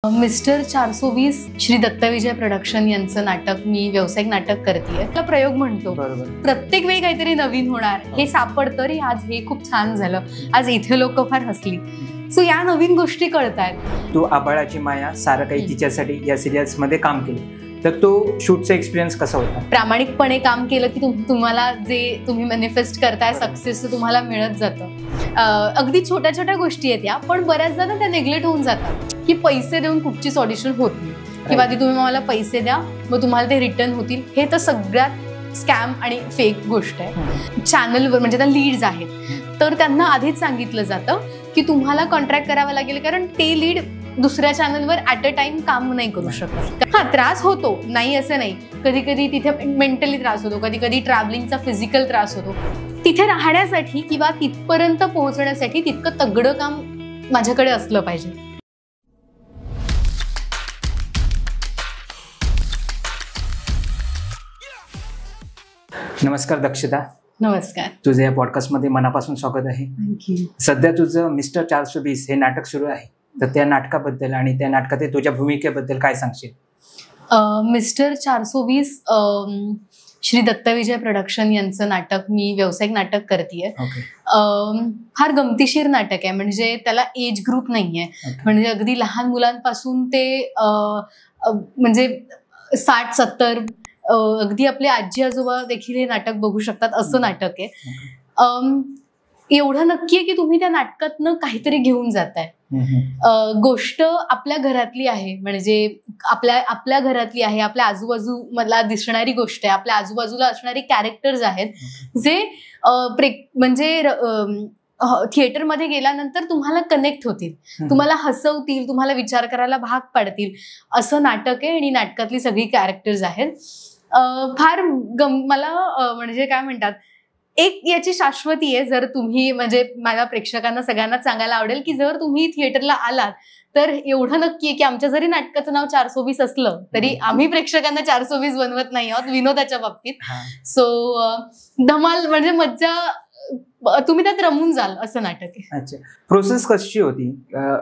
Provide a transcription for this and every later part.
Mister 420 Shri दत्तविजय production यांचं नाटक मी व्यावसायिक नाटक करतेय. त्याला प्रयोग म्हणतो. प्रत्येक वेळी काहीतरी नवीन होणार हे सापडतं रे. आज हे खूप छान झालं, आज इथे लोक फार हसली. सो या नवीन गोष्टी कळतायत. तू आबाळाची माया सारं काही तिच्यासाठी या सिरियल्स मध्ये काम केलं, तर तो शूटचा एक्सपिरियन्स कसा होता? प्रामाणिकपणे काम केलं की तुम्हाला जे तुम्ही मॅनिफेस्ट करताय सक्सेस तुम्हाला मिळत जातं. अगदी छोट्या छोट्या गोष्टी आहेत या, पण बऱ्याचदा ना त्या नेग्लेक्ट होऊन जातात की पैसे देऊन कुठचीच ऑडिशन होत नाही किंवा आधी तुम्ही मला पैसे द्या मग तुम्हाला ते रिटर्न होतील. हे तर सगळ्यात स्कॅम आणि फेक गोष्ट आहे. चॅनलवर म्हणजे त्या लीड्स आहेत तर त्यांना आधीच सांगितलं जातं की तुम्हाला कॉन्ट्रॅक्ट करावं लागेल, कारण ते लीड दुसऱ्या चॅनलवर ॲट अ टाइम काम नाही करू शकत. हा त्रास होतो, नाही असं नाही. कधी कधी तिथे मेंटली त्रास होतो, कधी कधी ट्रॅव्हलिंगचा फिजिकल त्रास होतो. तिथे राहण्यासाठी किंवा तिथपर्यंत पोहोचण्यासाठी तितकं तगडं काम माझ्याकडे असलं पाहिजे. नमस्कार दक्षता. नमस्कार. तुझं या पॉडकास्टमध्ये मनापासून स्वागत आहे. थँक्यू. सध्या तुझं मिस्टर 420 हे नाटक सुरू आहे, तर त्या नाटकाबद्दल आणि त्या नाटकात तुझ्या भूमिकेबद्दल काय सांगशील? मिस्टर 420 श्री दत्तविजय प्रोडक्शन यांचं नाटक मी व्यावसायिक नाटक करतेय. फार गमतीशीर नाटक आहे, म्हणजे त्याला एज ग्रुप नाहीये. म्हणजे अगदी लहान मुलांपासून ते म्हणजे 60-70 अगदी आपले आजी आजोबा देखील हे नाटक बघू शकतात असं नाटक आहे. एवढं नक्की आहे की तुम्ही त्या नाटकातनं काहीतरी घेऊन जाताय. गोष्ट आपल्या घरातली आहे, म्हणजे आपल्या घरातली आहे, आपल्या आजूबाजू मला दिसणारी गोष्ट आहे, आपल्या आजूबाजूला असणारी कॅरेक्टर्स आहेत जे म्हणजे थिएटरमध्ये गेल्यानंतर तुम्हाला कनेक्ट होतील, तुम्हाला हसवतील, तुम्हाला विचार करायला भाग पाडतील असं नाटक आहे. आणि नाटकातली सगळी कॅरेक्टर्स आहेत. फार मला म्हणजे काय म्हणतात, एक याची शाश्वती आहे. जर तुम्ही म्हणजे माझ्या प्रेक्षकांना सगळ्यांना सांगायला आवडेल की जर तुम्ही थिएटरला आलात तर एवढं नक्की आहे की आमच्या जरी नाटकाचं नाव 420 असलं तरी आम्ही प्रेक्षकांना 420 बनवत नाही आहोत विनोदाच्या बाबतीत. सो धमाल म्हणजे मज्जा, तुम्ही त्यात रमून जाल असं नाटक आहे. अच्छा, प्रोसेस कशी होती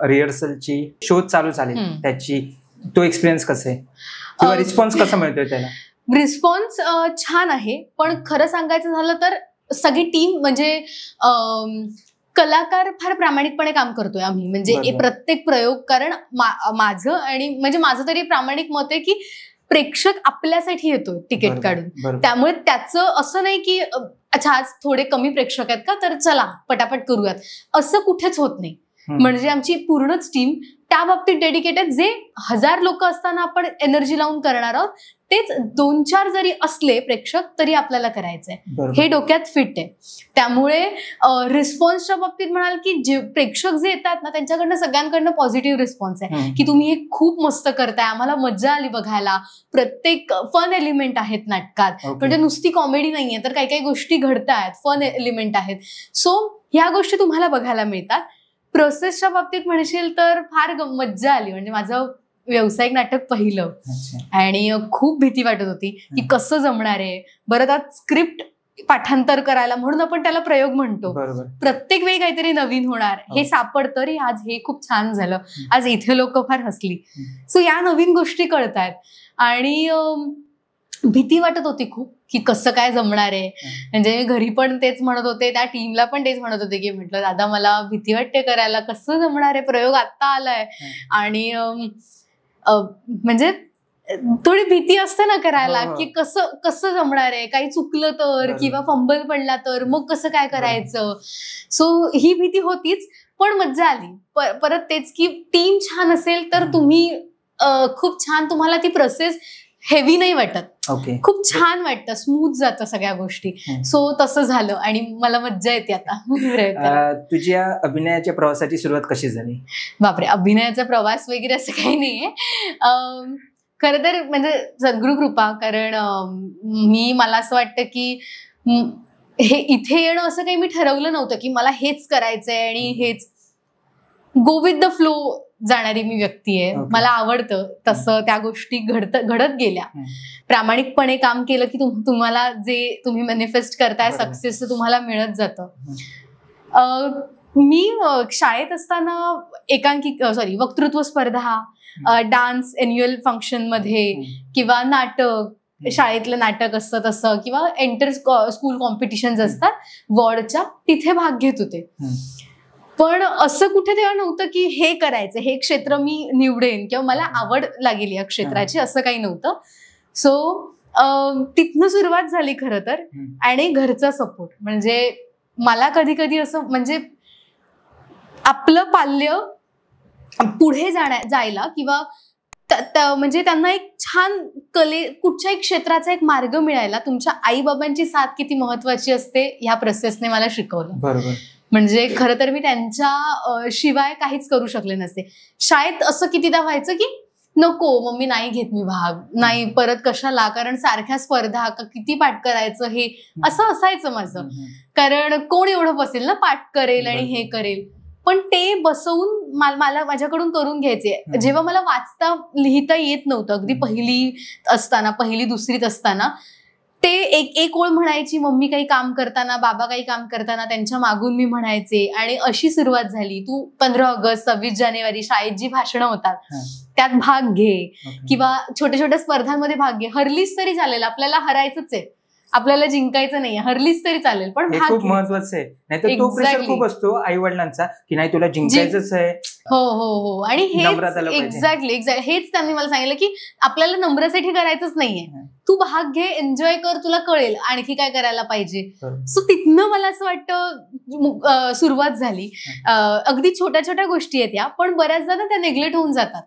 रिहर्सलची? शो चालू झाले त्याची, तो एक्सपिरियन्स कसा आहे किंवा रिस्पॉन्स कसा मिळतोय त्याला? रिस्पॉन्स छान आहे, पण खरं सांगायचं झालं तर सगळी टीम म्हणजे कलाकार फार प्रामाणिकपणे काम करतोय आम्ही. म्हणजे प्रत्येक प्रयोग, कारण माझं आणि म्हणजे माझं तरी प्रामाणिक मत आहे की प्रेक्षक आपल्यासाठी येतोय तिकीट काढून. त्यामुळे त्याचं असं नाही की अच्छा आज थोडे कमी प्रेक्षक आहेत का तर चला पटापट करूयात, असं कुठेच होत नाही. म्हणजे आमची पूर्णच टीम त्या बाबतीत डेडिकेटेड. जे 1000 लोक असताना आपण एनर्जी लावून करणार आहोत तेच 2-4 जरी असले प्रेक्षक तरी आपल्याला करायचंय, हे डोक्यात फिट आहे. त्यामुळे रिस्पॉन्सच्या बाबतीत म्हणाल की जे प्रेक्षक जे येतात ना त्यांच्याकडनं सगळ्यांकडनं पॉझिटिव्ह रिस्पॉन्स आहे की तुम्ही हे खूप मस्त करताय, आम्हाला मज्जा आली बघायला. प्रत्येक फन एलिमेंट आहेत नाटकात, म्हणजे नुसती कॉमेडी नाहीये तर काही काही गोष्टी घडतायत, फन एलिमेंट आहेत. सो ह्या गोष्टी तुम्हाला बघायला मिळतात. प्रोसेसच्या बाबतीत म्हणशील तर फार मज्जा आली. म्हणजे माझं व्यावसायिक नाटक पहिलं आणि खूप भीती वाटत होती की कसं जमणार आहे. बरं त्यात स्क्रिप्ट पाठांतर करायला, म्हणून आपण त्याला प्रयोग म्हणतो. प्रत्येक वेळी काहीतरी नवीन होणार हे सापडतं रे. आज हे खूप छान झालं, आज इथे लोक फार हसली. सो या नवीन गोष्टी कळतायत आणि भीती वाटत होती खूप की कसं काय जमणार आहे. म्हणजे मी घरी पण तेच म्हणत होते, त्या टीमला पण तेच म्हणत होते की म्हटलं दादा मला भीती वाटते करायला, कसं जमणार आहे, प्रयोग आत्ता आलाय. आणि म्हणजे थोडी भीती असते ना करायला की कसं जमणार आहे, काही चुकलं तर किंवा फंबल पडला तर मग कसं काय करायचं. सो ही भीती होतीच, पण मज्जा आली. परत तेच की टीम छान असेल तर तुम्ही खूप छान, तुम्हाला ती प्रोसेस हेवी नाही वाटत, खूप छान वाटतं, स्मूथ जातं सगळ्या गोष्टी. सो तसं झालं आणि मला मज्जा येते आता. तुझ्या अभिनयाच्या प्रवासाची सुरुवात कशी झाली? बापरे, अभिनयाचा प्रवास वगैरे असं काही नाहीये. खरं तर म्हणजे सद्गुरु कृपा, कारण मला असं वाटतं की हे इथे येणं असं काही मी ठरवलं नव्हतं की मला हेच करायचंय आणि हेच. गो विथ द फ्लो जाणारी मी व्यक्ती आहे. मला आवडतं तसं त्या गोष्टी घडत गेल्या. प्रामाणिकपणे काम केलं की तुम्हाला जे तुम्ही मॅनिफेस्ट करताय सक्सेस तुम्हाला मिळत जातं. मी शाळेत असताना वक्तृत्व स्पर्धा डान्स एन्युअल फंक्शन मध्ये किंवा नाटक, शाळेतलं नाटक असतं तसं, किंवा एंटर स्कूल कॉम्पिटिशन्स असतात वॉर्डच्या, तिथे भाग घेत होते. पण असं कुठे तेव्हा नव्हतं की हे करायचं, हे क्षेत्र मी निवडेन किंवा मला आवड लागेल या क्षेत्राची, असं काही नव्हतं. सो तिथनं सुरुवात झाली खरं तर. आणि घरचा सपोर्ट, म्हणजे मला कधी कधी असं, म्हणजे आपलं पाल्य पुढे जायला किंवा म्हणजे त्यांना एक छान कुठच्याही क्षेत्राचा एक मार्ग मिळायला तुमच्या आई बाबांची साथ किती महत्वाची असते ह्या प्रोसेसने मला शिकवलं. बरोबर. म्हणजे खरं तर मी त्यांच्या शिवाय काहीच करू शकले नसते. शाळेत असं कितीदा व्हायचं की नको मम्मी, नाही घेत मी भाग, नाही परत कशाला, कारण सारख्या स्पर्धा, किती पाठ करायचं, हे असं असायचं माझं. कारण कोण एवढं बसेल ना, पाठ करेल आणि हे करेल. पण ते बसवून मला माझ्याकडून करून घ्यायचे. जेव्हा मला वाचता लिहिता येत नव्हतं, अगदी पहिली दुसरीत असताना, ते एक ओळ म्हणायची मम्मी काही काम करताना, बाबा काही काम करताना, त्यांच्या मागून मी म्हणायचे. आणि अशी सुरुवात झाली. तू 15 ऑगस्ट 26 जानेवारी शाळेत जी भाषणं होतात त्यात भाग घे, किंवा छोट्या छोट्या स्पर्धांमध्ये भाग घे. हरलीच तरी चालेल, आपल्याला हरायचंच आहे, आपल्याला जिंकायचं नाही, हरलीच तरी चालेल, पण हे खूप महत्वाचं आहे. नाहीतर तो प्रेशर खूप असतो आई वडिलांचा की नाही तुला जिंकायचंच आहे. हो हो हो. आणि हे एक्झॅक्टली हेच त्यांनी मला सांगितलं की आपल्याला नम्रसाठी करायचंच नाहीये, तू भाग घे, एन्जॉय कर, तुला कळेल आणखी काय करायला पाहिजे. सो तिथनं मला असं वाटतं सुरुवात झाली. अगदी छोट्या छोट्या गोष्टी आहेत या, पण बऱ्याचदा ना त्या नेग्लेक्ट होऊन जातात.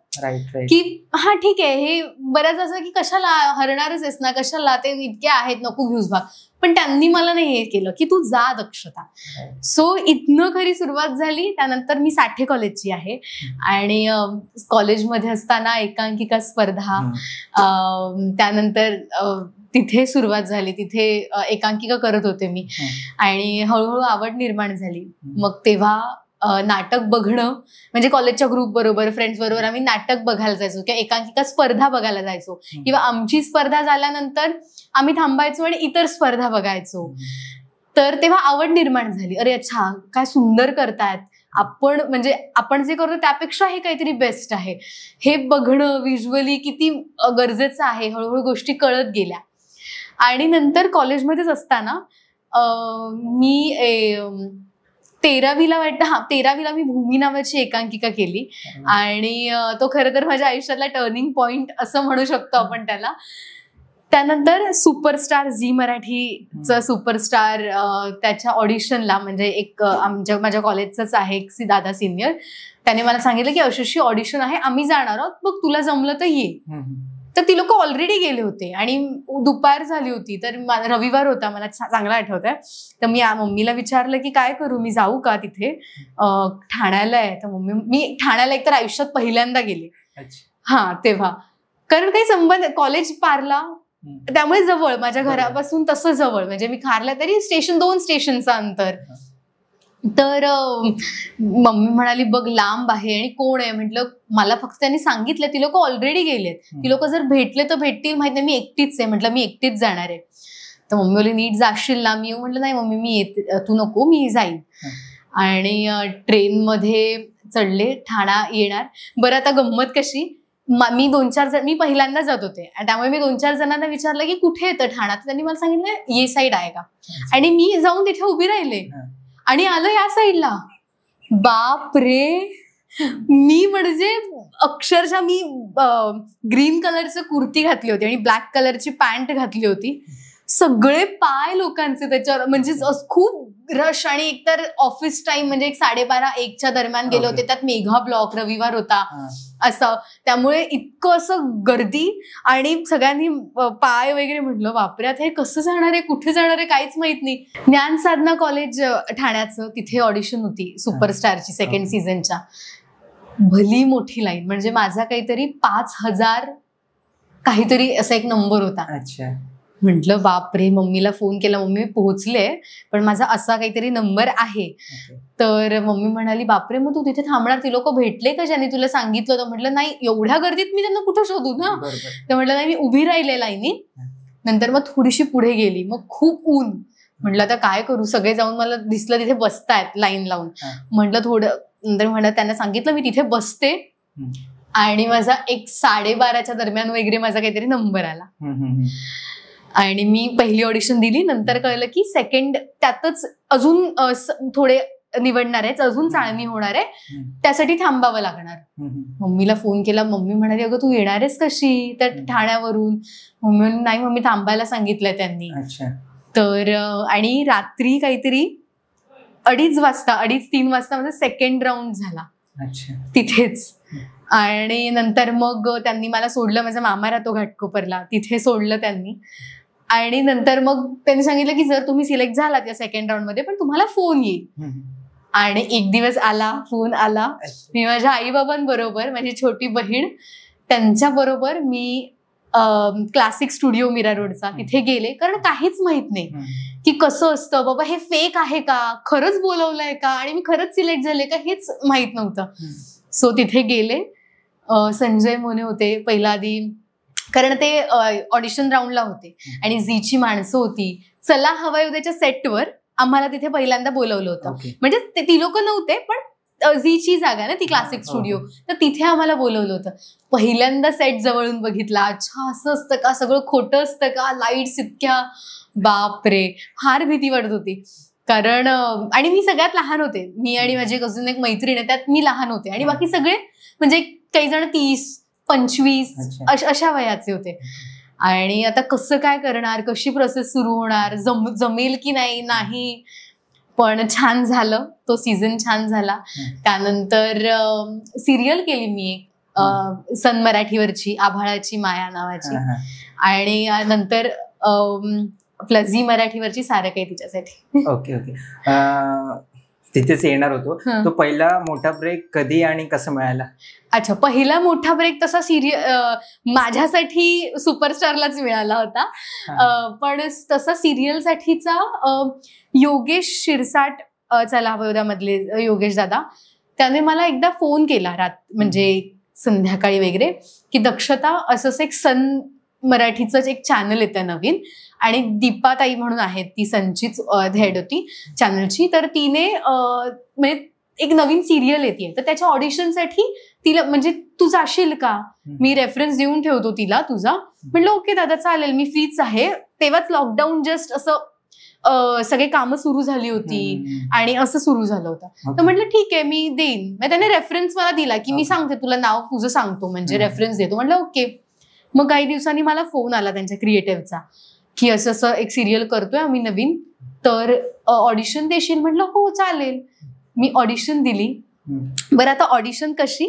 की हा ठीक आहे, हे बऱ्याच असं की कशाला हरणारच आहेस ना, कशाला, ते इतके आहेत, नको घेऊस भाग. पण त्यांनी मला नाही हे केलं की तू जा दक्षता. सो इथनं खरी सुरुवात झाली. त्यानंतर मी साठे कॉलेजची आहे आणि कॉलेजमध्ये असताना एकांकिका स्पर्धा, त्यानंतर तिथे सुरुवात झाली. तिथे एकांकिका करत होते मी आणि हळूहळू आवड निर्माण झाली. मग तेव्हा नाटक बघणं, म्हणजे कॉलेजच्या ग्रुप बरोबर, फ्रेंड्स बरोबर आम्ही नाटक बघायला जायचो किंवा एकांकिका स्पर्धा बघायला जायचो, किंवा आमची स्पर्धा झाल्यानंतर आम्ही थांबायचो आणि इतर स्पर्धा बघायचो. तर तेव्हा आवड निर्माण झाली. अरे अच्छा, काय सुंदर करतायत आपण, म्हणजे आपण जे करतो त्यापेक्षा हे काहीतरी बेस्ट आहे, हे बघणं व्हिज्युअली किती गरजेचं आहे. हळूहळू गोष्टी कळत गेल्या. आणि नंतर कॉलेजमध्येच असताना मी 13वीला वाटतं, 13वीला मी भूमी नावाची एकांकिका केली. आणि तो खरं तर माझ्या आयुष्यातला टर्निंग पॉइंट असं म्हणू शकतो आपण त्याला. त्यानंतर सुपरस्टार, झी मराठीचं सुपरस्टार, त्याच्या ऑडिशनला, म्हणजे एक माझ्या कॉलेजचंच आहे एक दादा सिनियर, त्याने मला सांगितलं की अशी ऑडिशन आहे, आम्ही जाणार आहोत, बघ तुला जमलं तर ये. तर ती लोक ऑलरेडी गेले होते आणि दुपार झाली होती, तर रविवार होता, मला चांगला आठवत आहे. तर मी मम्मीला विचारलं की काय करू, मी जाऊ का तिथे, ठाण्याला आहे. तर मी ठाण्याला एकतर आयुष्यात पहिल्यांदा गेले. हा, तेव्हा कारण काही संबंध, कॉलेज पारला, त्यामुळे जवळ, माझ्या घरापासून तसं जवळ, म्हणजे मी खारला तरी 2 स्टेशनचं अंतर. तर मम्मी म्हणाली बघ लांब आहे आणि कोण आहे. म्हटलं मला फक्त त्यांनी सांगितलं, ती लोक ऑलरेडी गेलेत, ती लोक जर भेटले तर भेटतील, माहित नाही, मी एकटीच आहे. म्हटलं मी एकटीच जाणार आहे. तर मम्मी बोलली नीट जाशील ना. मी म्हटलं नाही मम्मी, मी येते, तू नको, मी जाईन. आणि ट्रेनमध्ये चढले, ठाणा येणार. बरं, आता गंमत कशी, मी 2-4 जण, मी पहिल्यांदा जात होते आणि त्यामुळे मी 2-4 जणांना विचारलं की कुठे येतं ठाणा. त्यांनी मला सांगितलं ये साईड आहे का. आणि मी जाऊन तिथे उभी राहिले आणि आलं या साईडला. बाप रे, मी म्हणजे अक्षरशः मी ग्रीन कलरचं कुर्ती घातली होती आणि ब्लॅक कलरची पॅन्ट घातली होती. सगळे पाय लोकांचे त्याच्यावर, म्हणजे खूप रश. आणि एकतर ऑफिस टाइम, म्हणजे 12:30-1च्या दरम्यान गेले होते, त्यात मेघा ब्लॉक, रविवार होता असं, त्यामुळे इतकं असं गर्दी. आणि सगळ्यांनी पाय वगैरे, म्हटलं बापऱ्यात हे कसं जाणार आहे, कुठे जाणार आहे, काहीच माहित नाही. ज्ञान साधना कॉलेज ठाण्याचं, तिथे ऑडिशन होती सुपरस्टारची 2nd सीझनच्या. भली मोठी लाईन, म्हणजे माझा काहीतरी 5000 काहीतरी असा एक नंबर होता. अच्छा. म्हटलं बापरे, मम्मीला फोन केला, मम्मी पोहोचले पण माझा असा काहीतरी नंबर आहे. तर मम्मी म्हणाली बापरे, मग तू तिथे थांबणार, ती लोक भेटले का ज्यांनी तुला सांगितलं होतं. म्हटलं नाही, एवढ्या गर्दीत मी त्यांना कुठं शोधू ना. तर म्हटलं नाही, मी उभी राहिले लाईनीत. नंतर मग थोडीशी पुढे गेली, मग खूप ऊन. म्हटलं आता काय करू, सगळे जाऊन मला दिसलं तिथे बसतायत लाईन लावून. म्हटलं थोडं, नंतर म्हटलं त्यांना सांगितलं मी तिथे बसते, आणि माझा 1:30 दरम्यान वगैरे माझा काहीतरी नंबर आला. आणि मी पहिली ऑडिशन दिली. नंतर कळलं की सेकंड त्यातच अजून थोडे निवडणार आहे, अजून चाळणी होणार आहे, त्यासाठी थांबावं लागणार. मम्मीला फोन केला. मम्मी म्हणाली अगं तू येणार आहेस कशी त्या ठाण्यावरून? मम्मी नाही मम्मी थांबायला सांगितलंय त्यांनी. तर आणि रात्री काहीतरी 2:30 वाजता माझा सेकंड राऊंड झाला तिथेच. आणि नंतर मग त्यांनी मला सोडलं. माझा मामा राहतो घाटकोपरला, तिथे सोडलं त्यांनी. आणि नंतर मग त्यांनी सांगितलं की जर तुम्ही सिलेक्ट झालात या सेकंड राऊंड मध्ये पण तुम्हाला फोन येईल. आणि एक दिवस आला, फोन आला. मी माझ्या आई बाबांबरोबर, माझी छोटी बहीण त्यांच्या बरोबर मी क्लासिक स्टुडिओ मीरा रोडचा तिथे गेले. कारण काहीच माहित नाही की कसं असतं बाबा, हे फेक आहे का, खरंच बोलवलंय का, आणि मी खरंच सिलेक्ट झाले का हेच माहित नव्हतं. सो तिथे गेले. संजय मोने होते पहिला आधी, कारण ते ऑडिशन राऊंडला होते. आणि झीची माणसं होती. चला हवा उद्याच्या सेटवर आम्हाला तिथे पहिल्यांदा बोलवलं होतं. म्हणजे ती लोक नव्हते पण झीची जागा ना ती क्लासिक स्टुडिओ, तर तिथे आम्हाला बोलवलं होतं. पहिल्यांदा सेट जवळून बघितला. अच्छा असं असतं का, सगळं खोटं असतं का, लाईट्स इतक्या, बापरे फार भीती वाटत होती. कारण आणि मी सगळ्यात लहान होते. मी आणि माझी कझिन एक मैत्रीण आहे, त्यात मी लहान होते. आणि बाकी सगळे म्हणजे काही जण 30-25 अशा वयाचे होते. आणि आता कसं काय करणार, कशी प्रोसेस सुरू होणार, जमेल की नाही. पण छान झालं, तो सीझन छान झाला. त्यानंतर सिरियल केली मी एक सन मराठीवरची, आभाळाची माया नावाची. आणि नंतर आपला झी मराठीवरची सारं काही तिच्यासाठी. ओके. तिथेच येणार होतो. तो पहिला मोठा ब्रेक कधी आणि कसं मिळाला? अच्छा, पहिला मोठा ब्रेक तसा माझ्यासाठी सुपरस्टारलाच मिळाला होता. पण तसा सिरियलसाठीचा योगेश शिरसाट, चला हवं उद्या मधले योगेश दादा, त्याने मला एकदा फोन केला म्हणजे संध्याकाळी वगैरे की दक्षता असं एक सन मराठीचं एक चॅनल येतं नवीन, आणि दीपाताई म्हणून आहेत, ती सनचीच हेड होती चॅनलची. तर तिने म्हणजे एक नवीन सिरियल येते, तर त्याच्या ऑडिशनसाठी तिला म्हणजे तू जाशील का, मी रेफरन्स देऊन ठेवतो तिला तुझा. म्हटलं ओके दादा चालेल, मी फ्रीच आहे. तेव्हाच लॉकडाऊन जस्ट असं सगळे कामं सुरू झाली होती आणि असं सुरू झालं होतं. तर म्हटलं ठीक आहे मी देईन. मग त्याने रेफरन्स मला दिला की मी सांगते तुला, नाव तुझं सांगतो म्हणजे रेफरन्स देतो. म्हटलं ओके. मग काही दिवसांनी मला फोन आला त्यांच्या क्रिएटिव्हचा की असं असं एक सिरियल करतोय आम्ही नवीन, तर ऑडिशन देशील? म्हटलं हो चालेल. मी ऑडिशन दिली. बरं आता ऑडिशन कशी,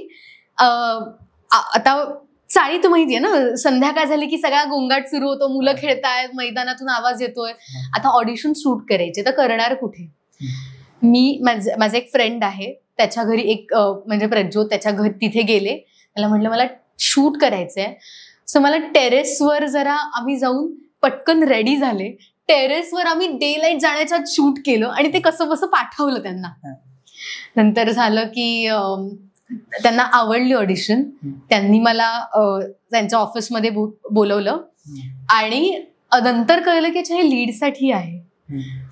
आता चाळीत माहितीये ना, संध्याकाळ झाली की सगळा गोंगाट सुरू होतो, मुलं खेळतायत, मैदानातून आवाज येतोय. आता ऑडिशन शूट करायचे, तर करणार कुठे? मी माझा एक फ्रेंड आहे, त्याच्या घरी एक म्हणजे प्रज्योत, त्याच्या घरी तिथे गेले. त्याला म्हटलं मला शूट करायचंय. सो मला टेरेसवर जरा आम्ही जाऊन पटकन रेडी झाले. टेरेसवर आम्ही डे लाईट जाण्याच्या शूट केलं आणि ते कसं बसं पाठवलं त्यांना. नंतर झालं की त्यांना आवडली ऑडिशन. त्यांनी मला त्यांच्या ऑफिसमध्ये बोलवलं आणि नंतर कळलं की हे लीडसाठी आहे.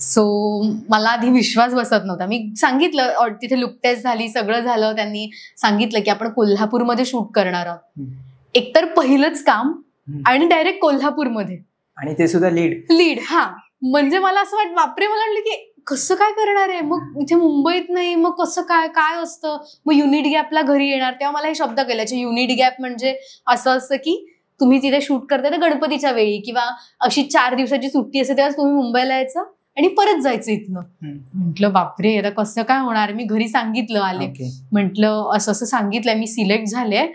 सो मला आधी विश्वास बसत नव्हता. मी सांगितलं, तिथे लुक टेस्ट झाली, सगळं झालं. त्यांनी सांगितलं की आपण कोल्हापूरमध्ये शूट करणार आहोत. एकतर पहिलंच काम आणि डायरेक्ट कोल्हापूरमध्ये, आणि ते सुद्धा लीड. हा म्हणजे मला असं वाटतं बापरे, मला वाटलं की कसं काय करणार आहे, मग इथे मुंबईत नाही, मग कसं काय असतं. मग युनिट गॅपला घरी येणार. तेव्हा मला हे शब्द कळायचे. युनिट गॅप म्हणजे असं असतं की तुम्ही तिथे शूट करताय तर गणपतीच्या वेळी किंवा अशी 4 दिवसाची सुट्टी असते तेव्हा तुम्ही मुंबईला यायचं आणि परत जायचं इथनं. म्हटलं बापरे आता कसं काय होणार. मी घरी सांगितलं, आले. म्हटलं असं असं सांगितलंय, मी सिलेक्ट झाले.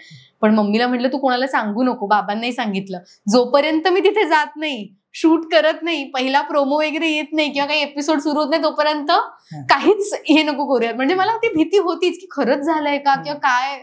पण मम्मीला म्हटलं तू कोणाला सांगू नको. बाबांनाही सांगितलं, जोपर्यंत मी तिथे जात नाही, शूट करत नाही, पहिला प्रोमो वगैरे येत नाही किंवा काही एपिसोड सुरू होत नाही, तोपर्यंत काहीच हे नको करूयात. म्हणजे मला ती भीती होतीच की खरंच झालंय का किंवा काय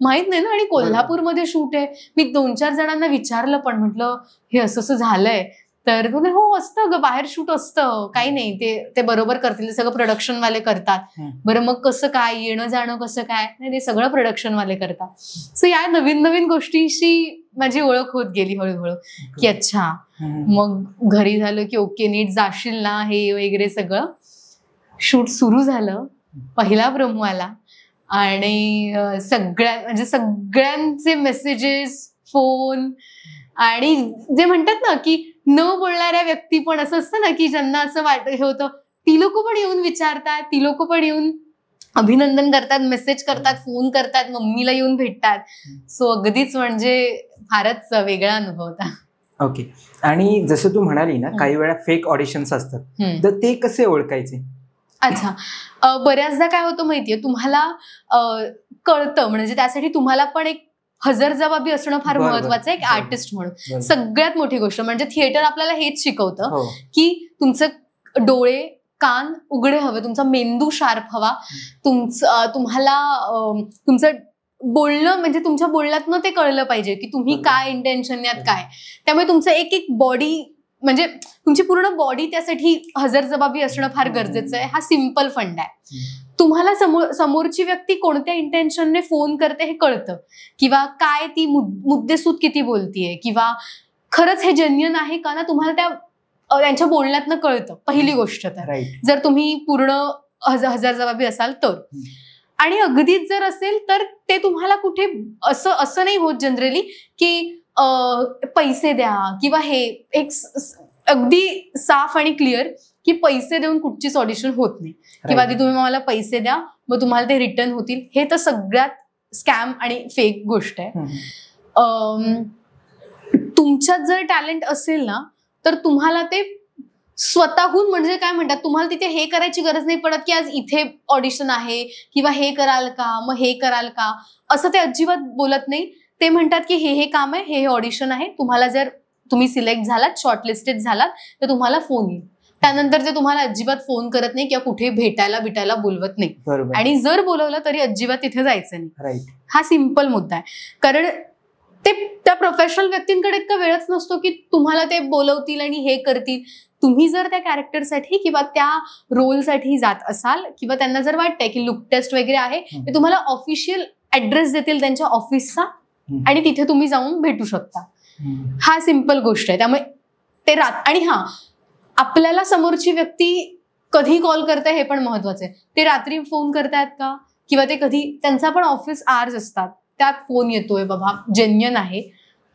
माहित नाही ना. आणि कोल्हापूरमध्ये शूट आहे. मी 2-4 जणांना विचारलं पण, म्हटलं हे असं असं झालंय. तर तुला हो असतं ग, बाहेर शूट असतं, काही नाही, ते बरोबर करतील, सगळं प्रोडक्शन वाले करतात. बरं मग कसं काय येणं जाणं कसं काय, नाही ते सगळं प्रोडक्शन वाले करतात. सो या नवीन नवीन गोष्टींशी माझी ओळख होत गेली हळूहळू की अच्छा. मग घरी झालं की ओके नीट जाशील ना हे वगैरे सगळं. शूट सुरू झालं, पहिला प्रोमो आला आणि म्हणजे सगळ्यांचे मेसेजेस, फोन, आणि जे म्हणतात ना की न बोलणाऱ्या व्यक्ती पण असं असतं ना की ज्यांना असं हे होतं, ती लोक पण येऊन विचारतात, ती लोक पण येऊन अभिनंदन करतात, मेसेज करतात, फोन करतात, मम्मीला येऊन भेटतात. सो अगदीच म्हणजे फारच वेगळा अनुभव होता. ओके. आणि जसं तू म्हणाली ना, काही वेळा फेक ऑडिशन्स असतात, तर ते कसे ओळखायचे? अच्छा, बऱ्याचदा काय होतं माहितीये, तुम्हाला कळतं, म्हणजे त्यासाठी तुम्हाला पण एक हजरजबाबी असणं फार महत्वाचं आहे, एक आर्टिस्ट म्हणून. सगळ्यात मोठी गोष्ट म्हणजे थिएटर आपल्याला हेच शिकवतं की तुमचं डोळे, कान उघडे हवे, तुमचा मेंदू शार्प हवा, तुम्हाला तुमचं बोलणं, म्हणजे तुमच्या बोलण्यातनं ते कळलं पाहिजे की तुम्ही काय इंटेन्शन यात काय. त्यामुळे तुमचं एक एक बॉडी, म्हणजे तुमची पूर्ण बॉडी त्यासाठी हजरजबाबी असणं फार गरजेचं आहे. हा सिम्पल फंड आहे. तुम्हाला समोरची व्यक्ती कोणत्या इंटेन्शनने फोन करते हे कळतं, किंवा काय ती मुद्देसूद किती बोलतीये, किंवा खरंच हे जेन्युइन आहे का ना, तुम्हाला त्यांच्या बोलण्यातनं कळतं. पहिली गोष्ट तर, जर तुम्ही पूर्ण हजरजबाबी असाल तर. आणि अगदीच जर असेल तर ते तुम्हाला कुठे असं नाही होत जनरली की पैसे द्या, किंवा हे एक अगदी साफ आणि क्लिअर की पैसे देऊन कुठचीच ऑडिशन होत नाही, किंवा आधी तुम्ही मला पैसे द्या मग तुम्हाला ते रिटर्न होतील. हे तर सगळ्यात स्कॅम आणि फेक गोष्ट आहे. तुमच्यात जर टॅलेंट असेल ना तर तुम्हाला ते स्वतःहून, म्हणजे काय म्हणतात, तुम्हाला तिथे हे करायची गरज नाही पडत की आज इथे ऑडिशन आहे किंवा हे कराल का, मग हे कराल का, असं ते अजिबात बोलत नाही. ते म्हणतात की हे काम आहे, हे ऑडिशन आहे, तुम्हाला जर तुम्ही सिलेक्ट झालात, शॉर्टलिस्टेड झालात तर तुम्हाला फोन येईल. त्यानंतर ते तुम्हाला अजिबात फोन करत नाही किंवा कुठे भेटायला बोलवत नाही. आणि जर बोलवलं तरी अजिबात तिथे जायचं नाही. हा सिम्पल मुद्दा आहे. कारण ते त्या प्रोफेशनल व्यक्तींकडे इतका वेळच नसतो की तुम्हाला ते बोलवतील आणि हे करतील. तुम्ही जर त्या कॅरेक्टरसाठी किंवा त्या रोलसाठी जात असाल, किंवा त्यांना जर वाटतंय की लुक टेस्ट वगैरे आहे, ते तुम्हाला ऑफिशियल ऍड्रेस देतील त्यांच्या ऑफिसचा, आणि तिथे तुम्ही जाऊन भेटू शकता. हा सिम्पल गोष्ट आहे. त्यामुळे ते आणि हा, आपल्याला समोरची व्यक्ती कधी कॉल करते हे पण महत्वाचं आहे. ते रात्री फोन करतायत का, किंवा ते कधी, त्यांचा पण ऑफिस आवर्स असतात, त्यात फोन येतोय बाबा, जेन्युइन आहे,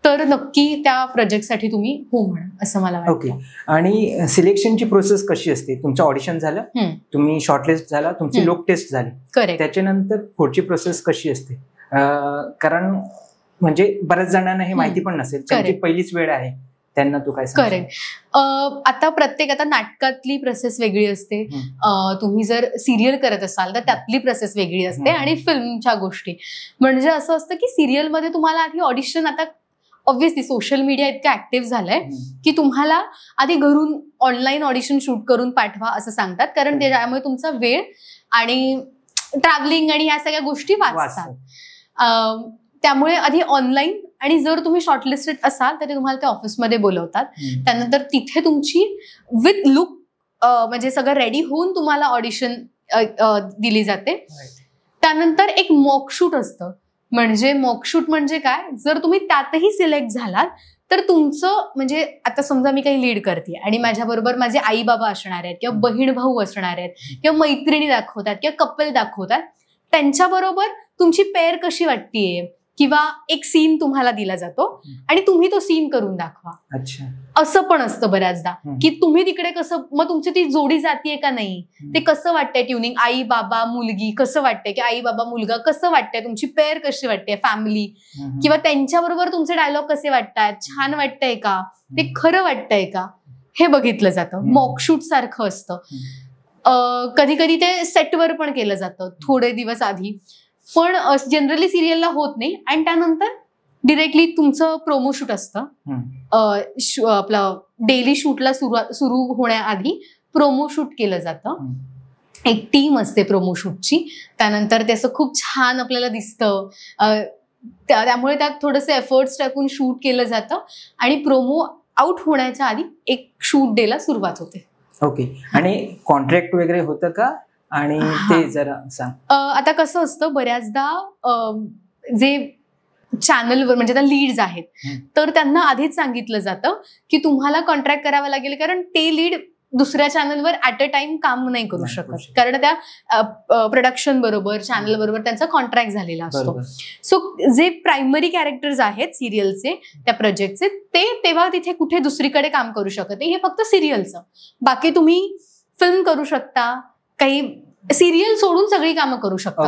तर नक्की त्या प्रोजेक्टसाठी तुम्ही हो म्हणा, असं मला वाटतं. ओके. आणि सिलेक्शनची प्रोसेस कशी असते? तुमचं ऑडिशन झालं, तुम्ही शॉर्टलिस्ट झाला, तुमची लोक टेस्ट झाली, त्याच्यानंतर पुढची प्रोसेस कशी असते? कारण म्हणजे बऱ्याच जणांना हे माहिती पण नसेल, त्यांची पहिलीच वेळ आहे, त्यांना तू काय सांगशील? करेक्ट. आता नाटकातली प्रोसेस वेगळी असते, तुम्ही जर सिरियल करत असाल तर त्यातली प्रोसेस वेगळी असते, आणि फिल्मच्या गोष्टी म्हणजे असं असतं की सिरियलमध्ये तुम्हाला आधी ऑडिशन, आता ऑब्व्हियसली सोशल मीडिया इतकं ऍक्टिव्ह झालंय की तुम्हाला आधी घरून ऑनलाईन ऑडिशन शूट करून पाठवा असं सांगतात, कारण त्यामुळे तुमचा वेळ आणि ट्रॅव्हलिंग आणि या सगळ्या गोष्टी वाचतात. त्यामुळे आधी ऑनलाईन, आणि जर तुम्ही शॉर्टलिस्टेड असाल तर तुम्हाला ते ऑफिसमध्ये बोलवतात. त्यानंतर तिथे तुमची विथ लुक, म्हणजे सगळं रेडी होऊन तुम्हाला ऑडिशन दिली जाते. त्यानंतर एक मॉकशूट असतं. म्हणजे मॉकशूट म्हणजे काय, जर तुम्ही त्यातही सिलेक्ट झालात तर तुमचं, म्हणजे आता समजा मी काही लीड करते आणि माझ्याबरोबर माझे आई बाबा असणार आहेत, किंवा बहीण भाऊ असणार आहेत, किंवा मैत्रिणी दाखवतात, किंवा कपल दाखवतात, त्यांच्याबरोबर तुमची पेअर कशी वाटतेय, किंवा एक सीन तुम्हाला दिला जातो आणि तुम्ही तो सीन करून दाखवा. असं पण असतं बऱ्याचदा की तुम्ही तिकडे कसं, मग तुमची ती जोडी जातीये का नाही, ते कसं वाटतंय ट्युनिंग, आई बाबा मुलगी कसं वाटतंय, की आई बाबा मुलगा कसं वाटतंय, तुमची पेअर कशी वाटते, फॅमिली, किंवा त्यांच्याबरोबर तुमचे डायलॉग कसे वाटतात, छान वाटतंय का, ते खरं वाटतंय का, हे बघितलं जातं. मॉकशूट सारखं असतं. कधी कधी ते सेटवर पण केलं जातं थोडे दिवस आधी, पण जनरली सिरियलला होत नाही. आणि त्यानंतर डिरेक्टली तुमचं प्रोमो शूट असतं. आपलं डेली शूटला सुरू होण्याआधी प्रोमो शूट केलं जातं. एक टीम असते प्रोमो शूटची. त्यानंतर त्याचं खूप छान आपल्याला दिसतं, त्यामुळे त्यात थोडेसे एफर्ट्स टाकून शूट केलं जातं आणि प्रोमो आउट होण्याच्या आधी एक शूट डेला सुरुवात होते. ओके. आणि कॉन्ट्रॅक्ट वगैरे होतं का? आणि ते जरा सांग. आता कसं असतं, बऱ्याचदा जे चॅनलवर म्हणजे त्या लीड्स आहेत तर त्यांना आधीच सांगितलं जातं की तुम्हाला कॉन्ट्रॅक्ट करावं लागेल, कारण ते लीड दुसऱ्या चॅनलवर ऍट अ टाइम काम नाही करू शकत, कारण त्या प्रोडक्शन बरोबर, चॅनल बरोबर त्यांचा कॉन्ट्रॅक्ट झालेला असतो. सो जे प्रायमरी कॅरेक्टर्स आहेत सिरियलचे, त्या प्रोजेक्टचे, ते तेव्हा तिथे कुठे दुसरीकडे काम करू शकत नाही. हे फक्त सिरियलचं. बाकी तुम्ही फिल्म करू शकता, काही सिरियल सोडून सगळी कामं करू शकता.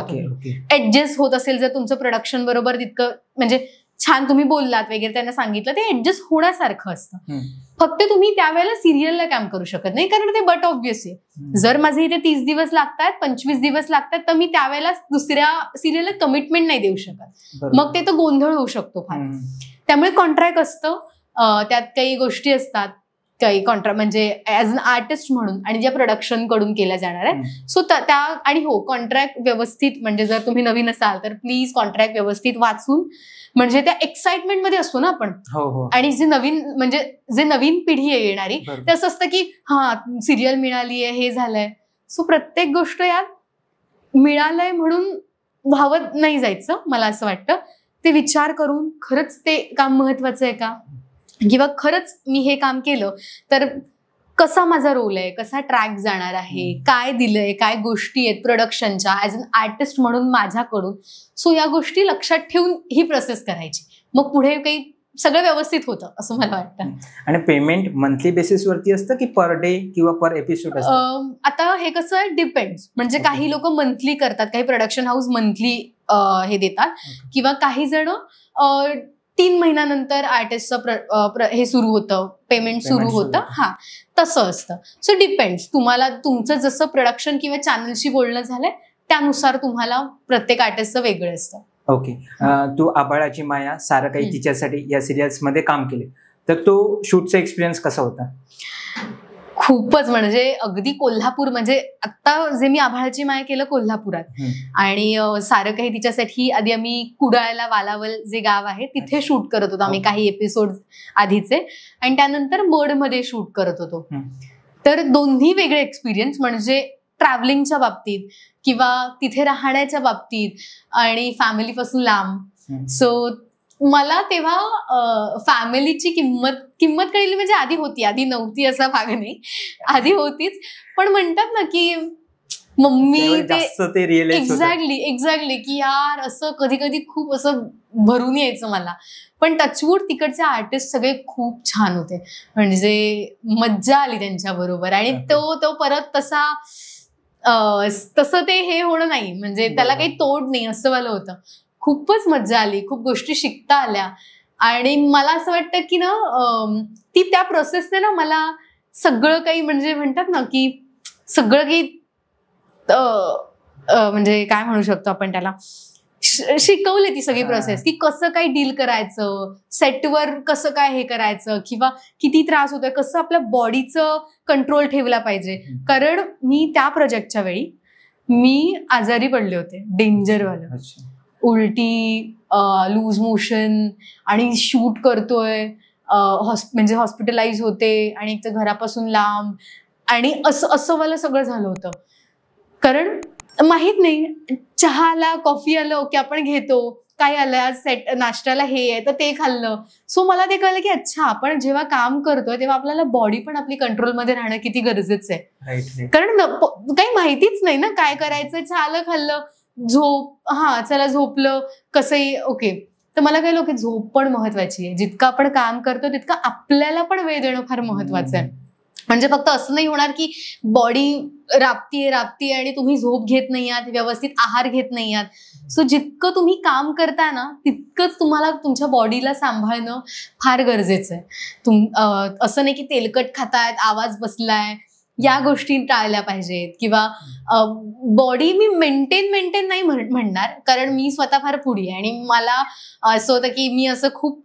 ऍडजस्ट होत असेल जर तुमचं प्रोडक्शन बरोबर तितकं म्हणजे छान तुम्ही बोललात वगैरे, त्यांना सांगितलं, ते ऍडजस्ट होण्यासारखं असतं. फक्त तुम्ही त्यावेळेला सिरियलला काम करू शकत नाही, कारण ते बट ऑब्व्हियस आहे. जर माझे इथे 30 दिवस लागतात, 25 दिवस लागतात, तर मी त्यावेळेला दुसऱ्या सिरियलला कमिटमेंट नाही देऊ शकत. मग ते तर गोंधळ होऊ शकतो फार. त्यामुळे कॉन्ट्रॅक्ट असतं, त्यात काही गोष्टी असतात, काही कॉन्ट्रॅक्ट म्हणजे ऍज अन आर्टिस्ट म्हणून, आणि ज्या प्रोडक्शन कडून केल्या जाणार आहे. सो त्या आणि हो, कॉन्ट्रॅक्ट व्यवस्थित, म्हणजे जर तुम्ही नवीन असाल तर प्लीज कॉन्ट्रॅक्ट व्यवस्थित वाचून, म्हणजे त्या एक्साइटमेंट मध्ये असतो ना आपण. आणि जे नवीन पिढी आहे येणारी, ते असं असतं की हा सिरियल मिळाली आहे, हे झालंय. सो प्रत्येक गोष्ट यात मिळालंय म्हणून धावत नाही जायचं, मला असं वाटतं. ते विचार करून खरंच ते काम महत्वाचं आहे का, किंवा खरंच मी हे काम केलं तर कसा माझा रोल आहे, कसा ट्रॅक जाणार आहे, काय दिलंय, काय गोष्टी आहेत प्रोडक्शनच्या ऍज अन आर्टिस्ट म्हणून माझ्याकडून. सो या गोष्टी लक्षात ठेवून ही प्रोसेस करायची, मग पुढे काही सगळं व्यवस्थित होतं असं मला वाटतं. आणि पेमेंट मंथली बेसिस वरती असतं की पर डे किंवा पर एपिसोड असतं? आता हे कसं आहे, डिपेंड्स. म्हणजे काही लोक मंथली करतात, काही प्रोडक्शन हाऊस मंथली हे देतात, किंवा काही जण 3 महिन्यानंतर आर्टिस्टचं हे सुरू होतं, पेमेंट सुरू होतं. हा, तसं असतं. सो डिपेंड्स, तुम्हाला तुमचं जसं प्रोडक्शन किंवा चॅनलशी बोलणं झालंय त्यानुसार तुम्हाला प्रत्येक आर्टिस्टचं वेगळं असतं. ओके. तू आभाळाची माया, सारं काही तिच्यासाठी या सिरियल्स मध्ये काम केले, तर तो शूटचा एक्सपिरियन्स कसा होता? खूपच, म्हणजे अगदी कोल्हापूर, म्हणजे आता जे मी आभाळाची माया केलं कोल्हापुरात, आणि सारं काही तिच्यासाठी आधी आम्ही कुडाळला, वालावल जे गाव आहे तिथे शूट करत होतो आम्ही काही एपिसोड आधीचे, आणि त्यानंतर मडमध्ये शूट करत होतो. तर दोन्ही वेगळे एक्सपिरियन्स, म्हणजे ट्रॅव्हलिंगच्या बाबतीत किंवा तिथे राहण्याच्या बाबतीत, आणि फॅमिलीपासून लांब. सो मला तेव्हा फॅमिलीची किंमत कळली. म्हणजे आधी होती, आधी नव्हती असा भाग नाही, आधी होतीच. पण म्हणतात ना की मम्मी ते एक्झॅक्टली की यार असं कधी कधी खूप असं भरून यायचं मला. पण टचवूड तिकडचे आर्टिस्ट सगळे खूप छान होते, म्हणजे मज्जा आली त्यांच्या बरोबर. आणि तो परत तसं ते हे होणं नाही, म्हणजे त्याला काही तोड नाही असं वालं होतं. खूपच मज्जा आली, खूप गोष्टी शिकता आल्या. आणि मला असं वाटतं की ना ती त्या प्रोसेसने ना मला सगळं काही, म्हणजे म्हणतात ना की सगळं काही म्हणजे काय म्हणू शकतो आपण त्याला, शिकवली ती सगळी प्रोसेस, की कसं काय डील करायचं, सेटवर कसं काय हे करायचं, किंवा किती त्रास होतोय, कसं आपल्या बॉडीचं कंट्रोल ठेवला पाहिजे. कारण मी त्या प्रोजेक्टच्या वेळी मी आजारी पडले होते, डेंजरवालं, उलटी, लूज मोशन, आणि शूट करतोय, म्हणजे हॉस्पिटलाइज होते, आणि एक तर घरापासून लांब, आणि असं मला सगळं झालं होतं. कारण माहित नाही, चहा आला, कॉफी आलं, ओके आपण घेतो, काय आलं आज सेट नाश्त्याला हे आहे तर ते खाल्लं. सो मला ते कळलं की अच्छा, आपण जेव्हा काम करतोय तेव्हा आपल्याला बॉडी पण आपली कंट्रोलमध्ये राहणं किती गरजेचं आहे. कारण काही माहितीच नाही ना काय करायचं, चहा आलं, खाल्लं, झोप, हा चला झोपलं, कसंही ओके. तर मला कळलं की झोप पण महत्वाची आहे. जितकं आपण काम करतो तितकं आपल्याला पण वेळ देणं फार महत्वाचं आहे. म्हणजे फक्त असं नाही होणार की बॉडी राबतीये आणि तुम्ही झोप घेत नाही आहात, व्यवस्थित आहार घेत नाही आहात. सो जितकं तुम्ही काम करताय ना तितकंच तुम्हाला तुमच्या बॉडीला सांभाळणं फार गरजेचं आहे. असं नाही की तेलकट खातायत, आवाज बसलाय, या गोष्टी टाळल्या पाहिजेत. किंवा बॉडी मी मेंटेन नाही म्हणणार, कारण मी स्वतः फार फूडी आहे, आणि मला असं होतं की मी असं खूप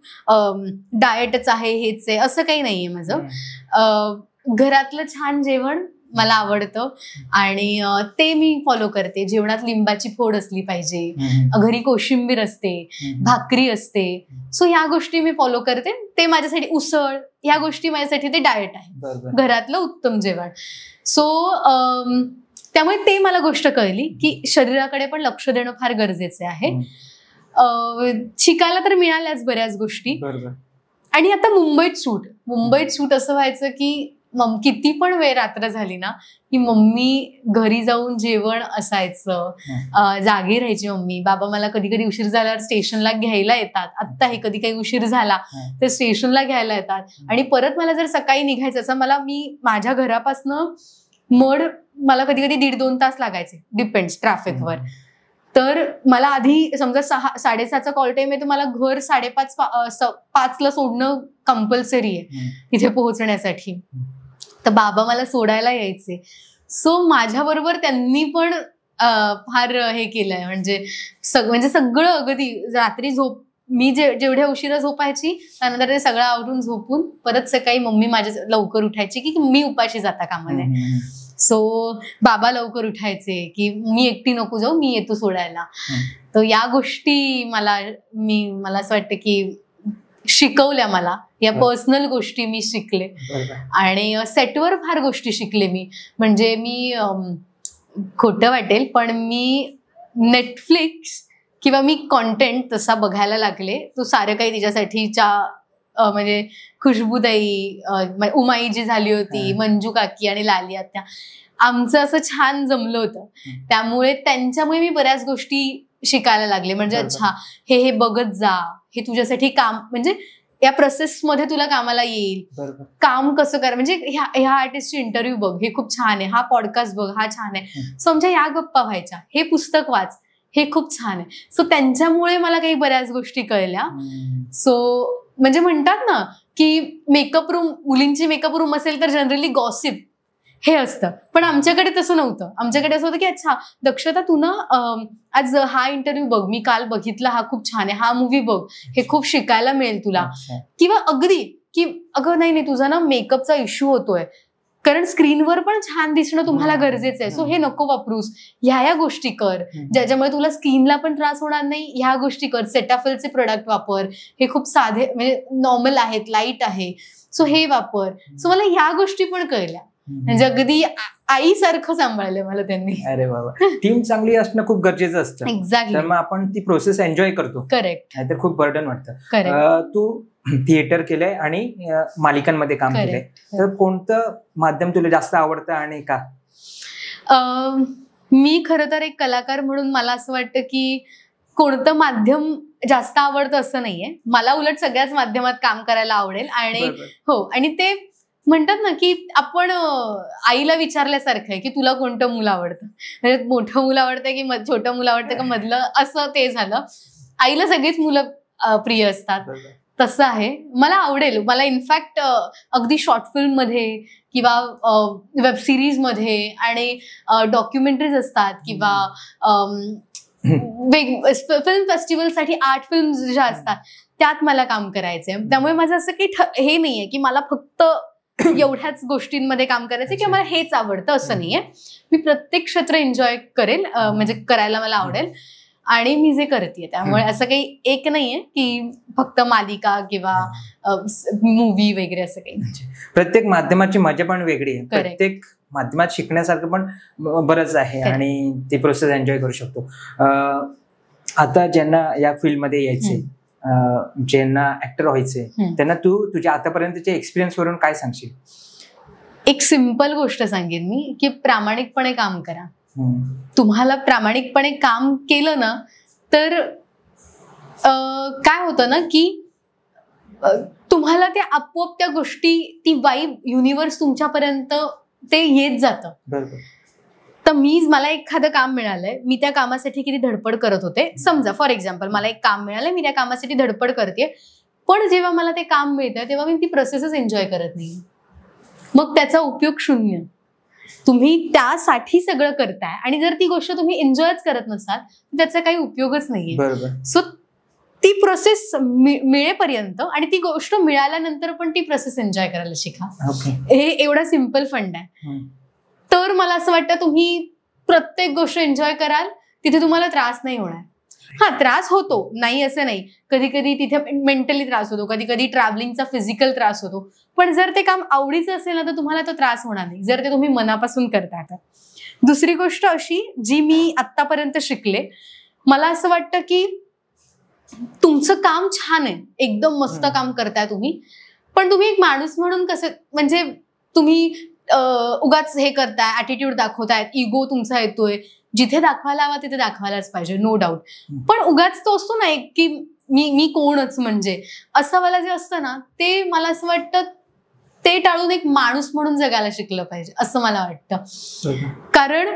डाएटच आहे, हेच आहे, असं काही नाहीये माझं. घरातलं छान जेवण मला आवडतं आणि ते मी फॉलो करते. जेवणात लिंबाची फोड असली पाहिजे, घरी कोशिंबीर असते, भाकरी असते. सो ह्या गोष्टी मी फॉलो करते. ते माझ्यासाठी उसळ, ह्या गोष्टी माझ्यासाठी ते डाएट आहे, घरातलं उत्तम जेवण. सो त्यामुळे ते मला गोष्ट कळली की शरीराकडे पण लक्ष देणं फार गरजेचं आहे. शिकायला तर मिळाल्याच बऱ्याच गोष्टी. आणि आता मुंबईत शूट असं व्हायचं की किती पण वेळ रात्र झाली ना की मम्मी घरी जाऊन जेवण असायचं, जागी राहायची मम्मी. बाबा मला कधी कधी उशीर झाल्यावर स्टेशनला घ्यायला येतात. आत्ता हे कधी काही उशीर झाला तर स्टेशनला घ्यायला येतात. आणि परत मला जर सकाळी निघायचं असं, मी माझ्या घरापासनं मला कधी कधी 1.5-2 तास लागायचे, डिपेंड्स ट्रॅफिकवर. तर मला आधी समजा 6-6:30चा कॉल टाइम आहे तर मला घर 5:30ला सोडणं कंपल्सरी आहे तिथे पोहोचण्यासाठी. तर बाबा मला सोडायला यायचे. सो माझ्याबरोबर त्यांनी पण फार हे केलंय, म्हणजे सगळं अगदी रात्री मी जेवढ्या उशिरा झोपायची त्यानंतर ते सगळं आवरून झोपून परत सकाळी मम्मी माझ्या लवकर उठायची की मी उपाशी जाता कामा नये. सो बाबा लवकर उठायचे की मी एकटी नको जाऊ, मी येतो सोडायला. तर या गोष्टी मला असं वाटतं की शिकवल्या मला, या पर्सनल गोष्टी मी शिकले. आणि सेटवर फार गोष्टी शिकले मी. म्हणजे मी खोटं वाटेल पण मी नेटफ्लिक्स किंवा मी कॉन्टेंट तसा बघायला लागले. तो सारं काही तिच्यासाठीच्या म्हणजे खुशबूदाई, उमाई जी झाली होती, मंजू काकी आणि लाली आत्या, आमचं असं छान जमलं होतं. त्यामुळे त्यांच्यामुळे मी बऱ्याच गोष्टी शिकायला लागले. म्हणजे अच्छा हे बघत जा, हे तुझ्यासाठी काम, म्हणजे या प्रोसेसमध्ये तुला कामाला येईल. काम कसं कर, म्हणजे ह्या आर्टिस्टची इंटरव्ह्यू बघ, हे खूप छान आहे, हा पॉडकास्ट बघ, हा छान आहे. सो आमच्या या गप्पा व्हायच्या, हे पुस्तक वाच, हे खूप छान आहे. सो त्यांच्यामुळे मला काही बऱ्याच गोष्टी कळल्या. सो म्हणजे म्हणतात ना की मेकअप रूम, मुलींची मेकअप रूम असेल तर जनरली गॉसिप हे असतं. पण आमच्याकडे तसं नव्हतं. आमच्याकडे असं होतं की अच्छा दक्षता तू ना आज हा इंटरव्ह्यू बघ, मी काल बघितला, हा खूप छान आहे, हा मूवी बघ, हे खूप शिकायला मिळेल तुला. किंवा अगदी की अगं नाही तुझा ना मेकअपचा इश्यू होतोय, कारण स्क्रीनवर पण छान दिसणं तुम्हाला गरजेचं आहे, सो हे नको वापरूस, ह्या गोष्टी कर ज्याच्यामुळे तुला स्किनला पण त्रास होणार नाही. ह्या गोष्टी कर, सेटाफिलचे प्रोडक्ट वापर, हे खूप साधे म्हणजे नॉर्मल आहेत, लाईट आहे, सो हे वापर. सो मला ह्या गोष्टी पण कळल्या. म्हणजे अगदी आईसारखं सांभाळलं मला त्यांनी. अरे बाबा, टीम चांगली असणं खूप गरजेचं असतं. एक्झॅक्टली. तर मग आपण ती प्रोसेस एन्जॉय करतो. करेक्ट. नाहीतर खूप बर्डन वाटतं. तू थिएटर केलंय आणि मालिकांमध्ये काम केलंय, तर कोणतं माध्यम तुला जास्त आवडतं आणि का? मी खरं तर एक कलाकार म्हणून मला असं वाटतं की कोणतं माध्यम जास्त आवडतं असं नाहीये. मला उलट सगळ्याच माध्यमात काम करायला आवडेल. आणि हो, आणि ते म्हणतात ना की आपण आईला विचारल्यासारखं आहे की तुला कोणतं मूल आवडतं, म्हणजे मोठं मूल आवडतं की छोटं मूल आवडतं का मधलं, असं ते झालं. आईला सगळीच मुलं प्रिय असतात, तसं आहे. मला आवडेल. मला इनफॅक्ट अगदी शॉर्ट फिल्म मध्ये किंवा वेब सिरीज मध्ये आणि डॉक्युमेंटरीज असतात किंवा फिल्म फेस्टिवलसाठी आर्ट फिल्म ज्या असतात त्यात मला काम करायचंय. त्यामुळे माझं असं काही हे नाहीये की मला फक्त एवढ्याच गोष्टींमध्ये काम करायचं किंवा मला हेच आवडतं असं नाहीये. मी प्रत्येक क्षेत्र एन्जॉय करेल, म्हणजे करायला मला आवडेल आणि मी जे करते. त्यामुळे असं काही एक नाहीये की फक्त मालिका किंवा मूवी वगैरे असं काही. प्रत्येक माध्यमाची मजा पण वेगळी आहे. प्रत्येक माध्यमात शिकण्यासारखं पण बरंच आहे आणि ती प्रोसेस एन्जॉय करू शकतो. आता ज्यांना या फील्डमध्ये यायचे, ज्यांना ऍक्टर व्हायचे, त्यांना तू तुझ्या आतापर्यंतच्या एक्सपिरियन्स वरून काय सांगशील? एक सिंपल गोष्ट सांगेन मी की प्रामाणिकपणे काम करा. तुम्हाला प्रामाणिकपणे काम केलं ना तर काय होतं ना की तुम्हाला ते आपोआप त्या गोष्टी, ती वाईब, युनिव्हर्स तुमच्यापर्यंत ते येत जातं. तर मला एखादं काम मिळालंय, मी त्या कामासाठी किती धडपड करत होते. समजा फॉर एक्झाम्पल मला एक काम मिळालंय, मी त्या कामासाठी धडपड करते, पण जेव्हा मला ते काम मिळतं तेव्हा मी ती प्रोसेसच एन्जॉय करत नाही, मग त्याचा उपयोग शून्य. तुम्ही त्यासाठी सगळं करताय आणि जर ती गोष्ट तुम्ही एन्जॉयच करत नसाल तर त्याचा काही उपयोगच नाहीये. सो ती प्रोसेस मिळेपर्यंत आणि ती गोष्ट मिळाल्यानंतर पण ती प्रोसेस एन्जॉय करायला शिका. हे एवढा सिम्पल फंड आहे. तर मला असं वाटतं तुम्ही प्रत्येक गोष्ट एन्जॉय कराल, तिथे तुम्हाला त्रास नाही होणार. हा, त्रास होतो, नाही असं नाही, कधी कधी तिथे मेंटली त्रास होतो, कधी कधी ट्रॅव्हलिंगचा फिजिकल त्रास होतो, पण जर ते काम आवडीचं असेल ना तर तुम्हाला तो त्रास होणार नाही, जर ते तुम्ही मनापासून करता. दुसरी गोष्ट अशी जी मी आत्तापर्यंत शिकले, मला असं वाटतं की तुमचं काम छान आहे, एकदम मस्त काम करताय तुम्ही, पण तुम्ही एक माणूस म्हणून कसं, म्हणजे तुम्ही उगाच हे करताय, ऍटिट्यूड दाखवतायत, इगो तुमचा येतोय, जिथे दाखवायला हवा तिथे दाखवायलाच पाहिजे, नो डाऊट. पण उगाच तो असतो ना एक की मी कोणच, म्हणजे असं मला जे असतं ना ते मला असं वाटतं ते टाळून एक माणूस म्हणून जगायला शिकलं पाहिजे असं मला वाटतं. कारण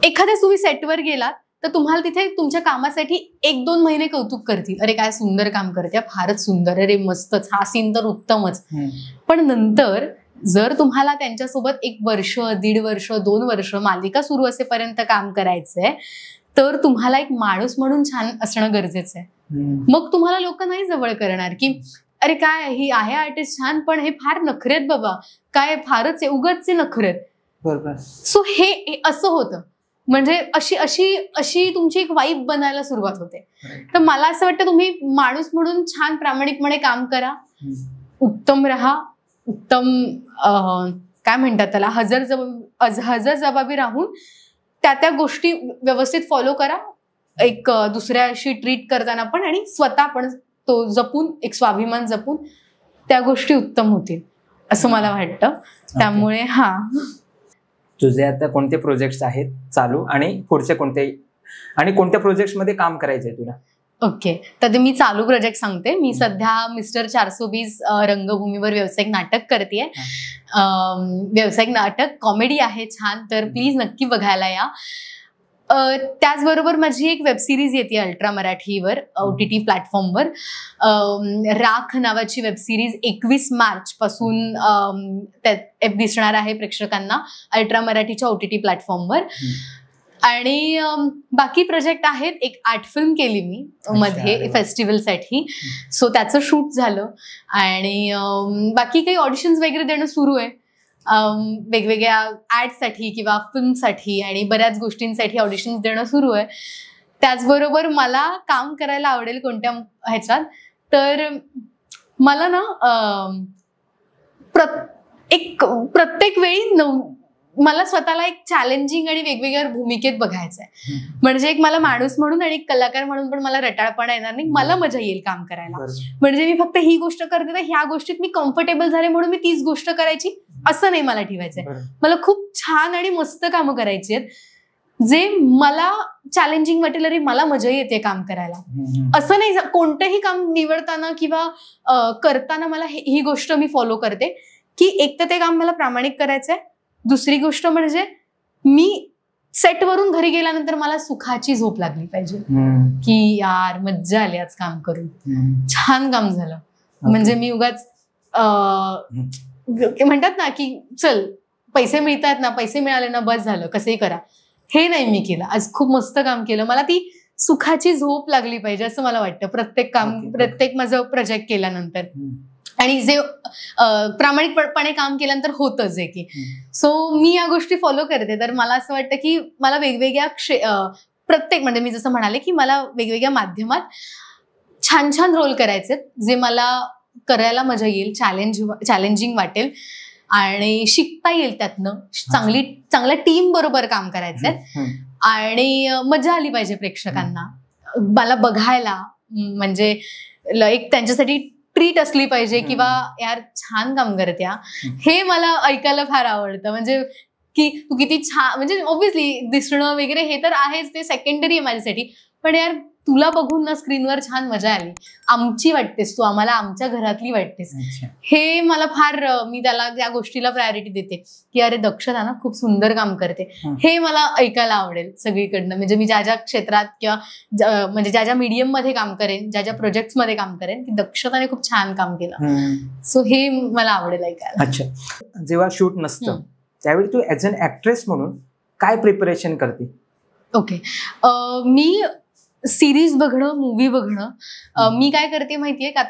एखाद्या तुम्ही सेटवर गेलात तर तुम्हाला तिथे तुमच्या कामासाठी 1-2 महिने कौतुक करतील, अरे काय सुंदर काम करते, फारच सुंदर, अरे मस्तच, हा सीन तर उत्तमच. पण नंतर जर तुम्हाला त्यांच्यासोबत 1 वर्ष, 1.5 वर्ष, 2 वर्ष मालिका सुरू असेपर्यंत काम करायचंय तर तुम्हाला एक माणूस म्हणून छान असणं गरजेचं आहे. मग तुम्हाला लोक नाही जवळ करणार की अरे काय ही आहे आर्टिस्ट छान पण हे फार नखरेत बाबा, काय फारच आहे, उगाच नखरेत. बरोबर. सो हे असं होतं, म्हणजे अशी तुमची एक वाईब बनायला सुरुवात होते. तर मला असं वाटतं तुम्ही माणूस म्हणून छान प्रामाणिकपणे काम करा, उत्तम राहा, उत्तम काय म्हणतात त्याला, हजर जबाबी राहून त्या गोष्टी व्यवस्थित फॉलो करा, एक दुसऱ्याशी ट्रीट करताना पण, आणि स्वतः पण तो जपून, एक स्वाभिमान जपून त्या गोष्टी उत्तम होतील असं मला वाटतं. त्यामुळे तुझे आता कोणते प्रोजेक्ट्स आहेत चालू आणि पुढचे कोणते, आणि कोणत्या प्रोजेक्ट्स मध्ये काम करायचंय तुला? ओके, तर मी चालू प्रोजेक्ट सांगते. मी सध्या मिस्टर 420 रंगभूमीवर व्यावसायिक नाटक करतेय. व्यावसायिक नाटक कॉमेडी आहे छान, तर प्लीज नक्की बघायला या. त्याचबरोबर माझी एक वेब सिरीज येते अल्ट्रा मराठीवर, OTT प्लॅटफॉर्मवर. राख नावाची वेब सिरीज 21 मार्च पासून दिसणार आहे प्रेक्षकांना अल्ट्रा मराठीच्या OTT प्लॅटफॉर्मवर. आणि बाकी प्रोजेक्ट आहेत. एक आर्ट फिल्म केली मी मध्ये फेस्टिवलसाठी, सो त्याचं शूट झालं. आणि बाकी काही ऑडिशन्स वगैरे देणं सुरू आहे, वेगवेगळ्या ऍडसाठी किंवा फिल्मसाठी आणि बऱ्याच गोष्टींसाठी ऑडिशन्स देणं सुरू आहे. त्याचबरोबर मला काम करायला आवडेल कोणत्या ह्याच्यात, तर मला ना प्रत्येक वेळी मला स्वतःला एक चॅलेंजिंग आणि वेगवेगळ्या भूमिकेत बघायचं आहे. म्हणजे एक मला माणूस म्हणून आणि एक कलाकार म्हणून पण मला रटाळपणा येणार नाही, मला मजा येईल काम करायला. म्हणजे मी फक्त ही गोष्ट करते तर ह्या गोष्टीत मी कम्फर्टेबल झाले म्हणून मी तीच गोष्ट करायची असं नाही मला ठेवायचंय. मला खूप छान आणि मस्त कामं करायची आहेत जे मला चॅलेंजिंग वाटेल, अरे मला मजा येते काम करायला. असं नाही, कोणतंही काम निवडताना किंवा करताना मला ही गोष्ट मी फॉलो करते की एक तर ते काम मला प्रामाणिक करायचंय, दुसरी गोष्ट म्हणजे मी सेटवरून घरी गेल्यानंतर मला सुखाची झोप लागली पाहिजे की यार मज्जा आली आज काम करून, छान काम झालं. म्हणजे मी उगाच म्हणतात ना की चल पैसे मिळतात ना, पैसे मिळाले ना बस झालं, कसंही करा, हे नाही मी केलं. आज खूप मस्त काम केलं, मला ती सुखाची झोप लागली पाहिजे असं मला वाटतं प्रत्येक माझं प्रोजेक्ट केल्यानंतर. आणि जे प्रामाणिकपणे काम केल्यानंतर होतं जे की, सो मी या गोष्टी फॉलो करते. तर मला असं वाटतं की मला वेगवेगळ्या प्रत्येक, म्हणजे मी जसं म्हणाले की मला वेगवेगळ्या माध्यमात छान छान रोल करायचे जे मला करायला मजा येईल, चॅलेंजिंग वाटेल आणि शिकता येईल त्यातनं. चांगल्या टीम बरोबर काम करायचंय आणि मजा आली पाहिजे प्रेक्षकांना मला बघायला. म्हणजे एक त्यांच्यासाठी ट्रीट असली पाहिजे किंवा यार छान काम करत्या, हे मला ऐकायला फार आवडतं. म्हणजे की तू किती छान, म्हणजे ऑब्व्हियसली दिसणं वगैरे हे तर आहेच, ते सेकंडरी आहे माझ्यासाठी, पण यार तुला बघून ना स्क्रीनवर छान मजा आली, आमची वाटतेस तू, आम्हाला आमच्या घरातली वाटतेस, हे मला फार, मी त्याला त्या गोष्टीला प्रायोरिटी देते की अरे दक्षता ना खूप सुंदर काम करते. हे मला ऐकायला आवडेल सगळीकडनं. म्हणजे मी ज्या ज्या क्षेत्रात किंवा म्हणजे ज्या ज्या मीडियम मध्ये काम करेन, ज्या ज्या प्रोजेक्ट्स मध्ये काम करेन, की दक्षताने खूप छान काम केलं. सो हे मला आवडेल ऐकायला. अच्छा, जेव्हा शूट नसतं त्यावेळी तू ऍज अन ऍक्ट्रेस म्हणून काय प्रिपरेशन करते? ओके, मी सिरीज बघणं, मूवी बघणं. मी काय करते माहितीये का,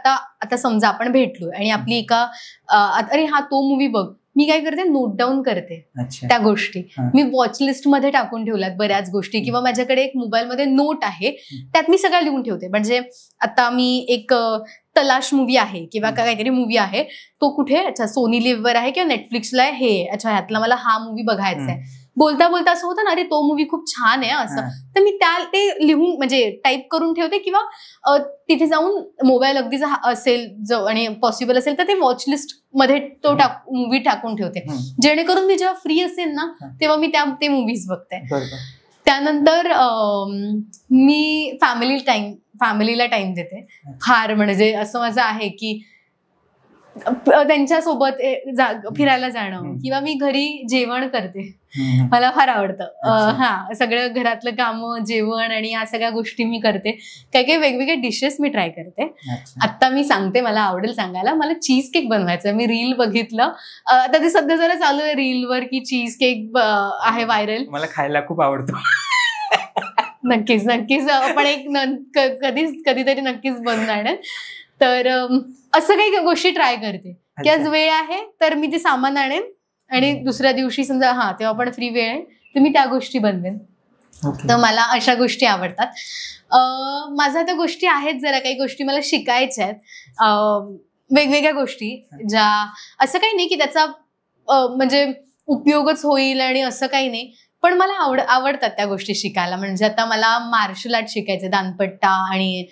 आता समजा आपण भेटलोय आणि आपली एका अरे हा तो मूवी बघ, मी काय करते नोट डाऊन करते त्या गोष्टी. मी वॉच लिस्ट मध्ये टाकून ठेवल्यात बऱ्याच गोष्टी, किंवा माझ्याकडे एक मोबाईलमध्ये नोट आहे त्यात मी सगळं लिहून ठेवते. म्हणजे आता मी एक तलाश मूवी आहे किंवा काहीतरी मूवी आहे, तो कुठे, अच्छा सोनी लिव्हवर आहे किंवा नेटफ्लिक्सला आहे, हे अच्छा ह्यातला मला हा मूवी बघायचा आहे, बोलता बोलता असं होतं ना, अरे तो मूवी खूप छान आहे असं, तर मी ते लिहून म्हणजे टाईप करून ठेवते, किंवा तिथे जाऊन मोबाईल अगदीच असेल आणि पॉसिबल असेल तर ते वॉच लिस्ट मध्ये तो मूवी टाकून ठेवते, जेणेकरून मी जेव्हा फ्री असेल ना तेव्हा मी ते मूवीज बघते. त्यानंतर मी फॅमिलीला टाइम देते फार. म्हणजे असं माझं आहे की त्यांच्यासोबत फिरायला जाणं, किंवा मी घरी जेवण करते, मला फार आवडतं. सगळं घरातलं काम, जेवण आणि या सगळ्या गोष्टी मी करते. काही वेगवेगळे डिशेस मी ट्राय करते. आता मी सांगते, मला आवडेल सांगायला, मला चीज केक बनवायचं. मी रील बघितलं, आता ते सध्या जरा चालू आहे रीलवर की चीज केक आहे व्हायरल. मला खायला खूप आवडतो. नक्कीच नक्कीच आपण एक कधीतरी नक्कीच बनणार. तर असं काही गोष्टी ट्राय करते की आज वेळ आहे तर मी ते सामान आणेन आणि दुसऱ्या दिवशी समजा तेव्हा पण फ्री वेळ आहे तर मी त्या गोष्टी बनवेन. तर मला अशा गोष्टी आवडतात. माझ्या त्या गोष्टी आहेत, जरा काही गोष्टी मला शिकायच्या आहेत, वेगवेगळ्या गोष्टी ज्या असं काही नाही की त्याचा म्हणजे उपयोगच होईल आणि असं काही नाही, पण मला आवडतात त्या गोष्टी शिकायला. म्हणजे आता मला मार्शल आर्ट शिकायचे, दानपट्टा आणि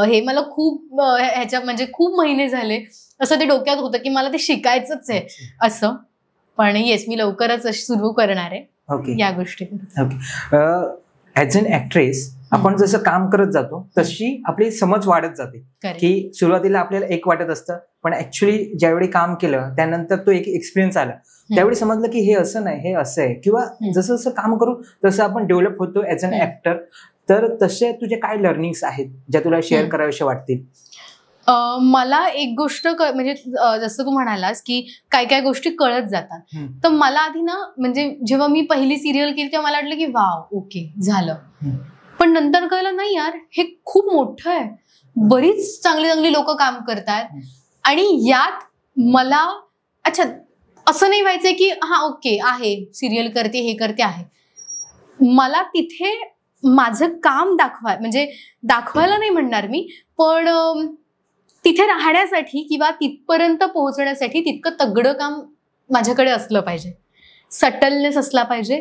हे मला खूप म्हणजे खूप महिने झाले असं ते डोक्यात होतं की मला ते शिकायचंच आहे असं. पण येस, मी लवकरच सुरू करणार आहे या गोष्टी. ऍज अन ऍक्ट्रेस आपण जसं काम करत जातो तशी आपली समज वाढत जाते. की सुरुवातीला आपल्याला एक वाटत असतं, पण ऍक्च्युली ज्यावेळी काम केलं त्यानंतर तो एक एक्सपिरियन्स आला, त्यावेळी समजलं की हे असं नाही, हे असं आहे. किंवा जसं जसं काम करू तसं आपण डेव्हलप होतो ऍज अन ऍक्टर. तर तसे तुझे काय लर्निंग्स आहेत ज्या तुला शेअर करावेसे वाटतील? मला एक गोष्ट म्हणजे जसं तू म्हणालास की काय काय गोष्टी कळत जातात, तर मला आधी ना म्हणजे जेव्हा मी पहिली सिरियल केली तेव्हा मला वाटलं की वाव ओके झालं, पण नंतर कळलं नाही यार हे खूप मोठं आहे, बरीच चांगली चांगली लोक काम करतात आणि यात मला अच्छा असं नाही व्हायचंय की ओके आहे सिरियल करते हे करते आहे. मला तिथे माझं काम म्हणजे दाखवायला नाही म्हणणार मी, पण तिथे राहण्यासाठी किंवा तिथपर्यंत पोहोचण्यासाठी तितकं तगडं काम माझ्याकडे असलं पाहिजे, सटलनेस असला पाहिजे,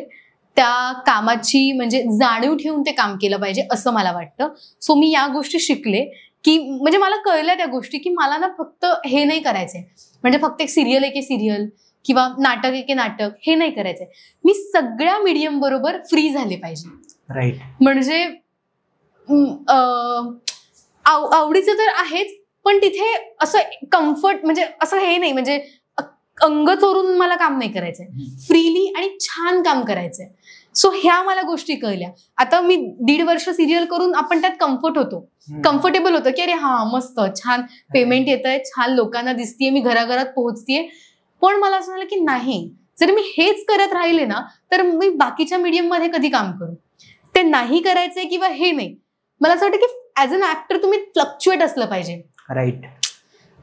त्या कामाची म्हणजे जाणीव ठेवून ते काम केलं पाहिजे असं मला वाटतं. सो मी या गोष्टी शिकले की म्हणजे मला कळल्या त्या गोष्टी की मला ना फक्त हे नाही करायचंय, म्हणजे फक्त एक सिरियल एक सिरियल किंवा नाटक एक नाटक हे नाही करायचंय, मी सगळ्या मीडियम बरोबर फ्री झाले पाहिजे. राईट. म्हणजे आवडीचं तर आहेच, पण तिथे असं कम्फर्ट म्हणजे असं हे नाही म्हणजे अंग चोरून मला काम नाही करायचंय, फ्रीली आणि छान काम करायचंय. सो ह्या मला गोष्टी कळल्या. आता मी 1.5 वर्ष सिरियल करून आपण त्यात कम्फर्टेबल होतो की अरे मस्त छान पेमेंट येतंय, छान लोकांना दिसतीये, मी घराघरात पोहोचतीये. पण मला असं झालं की नाही, जर मी हेच करत राहिले ना तर मी बाकीच्या मीडियम मध्ये कधी काम करू, ते नाही करायचंय किंवा हे नाही. मला असं वाटतं की ऍज अन ऍक्टर तुम्ही फ्लक्च्युएट असलं पाहिजे. राईट.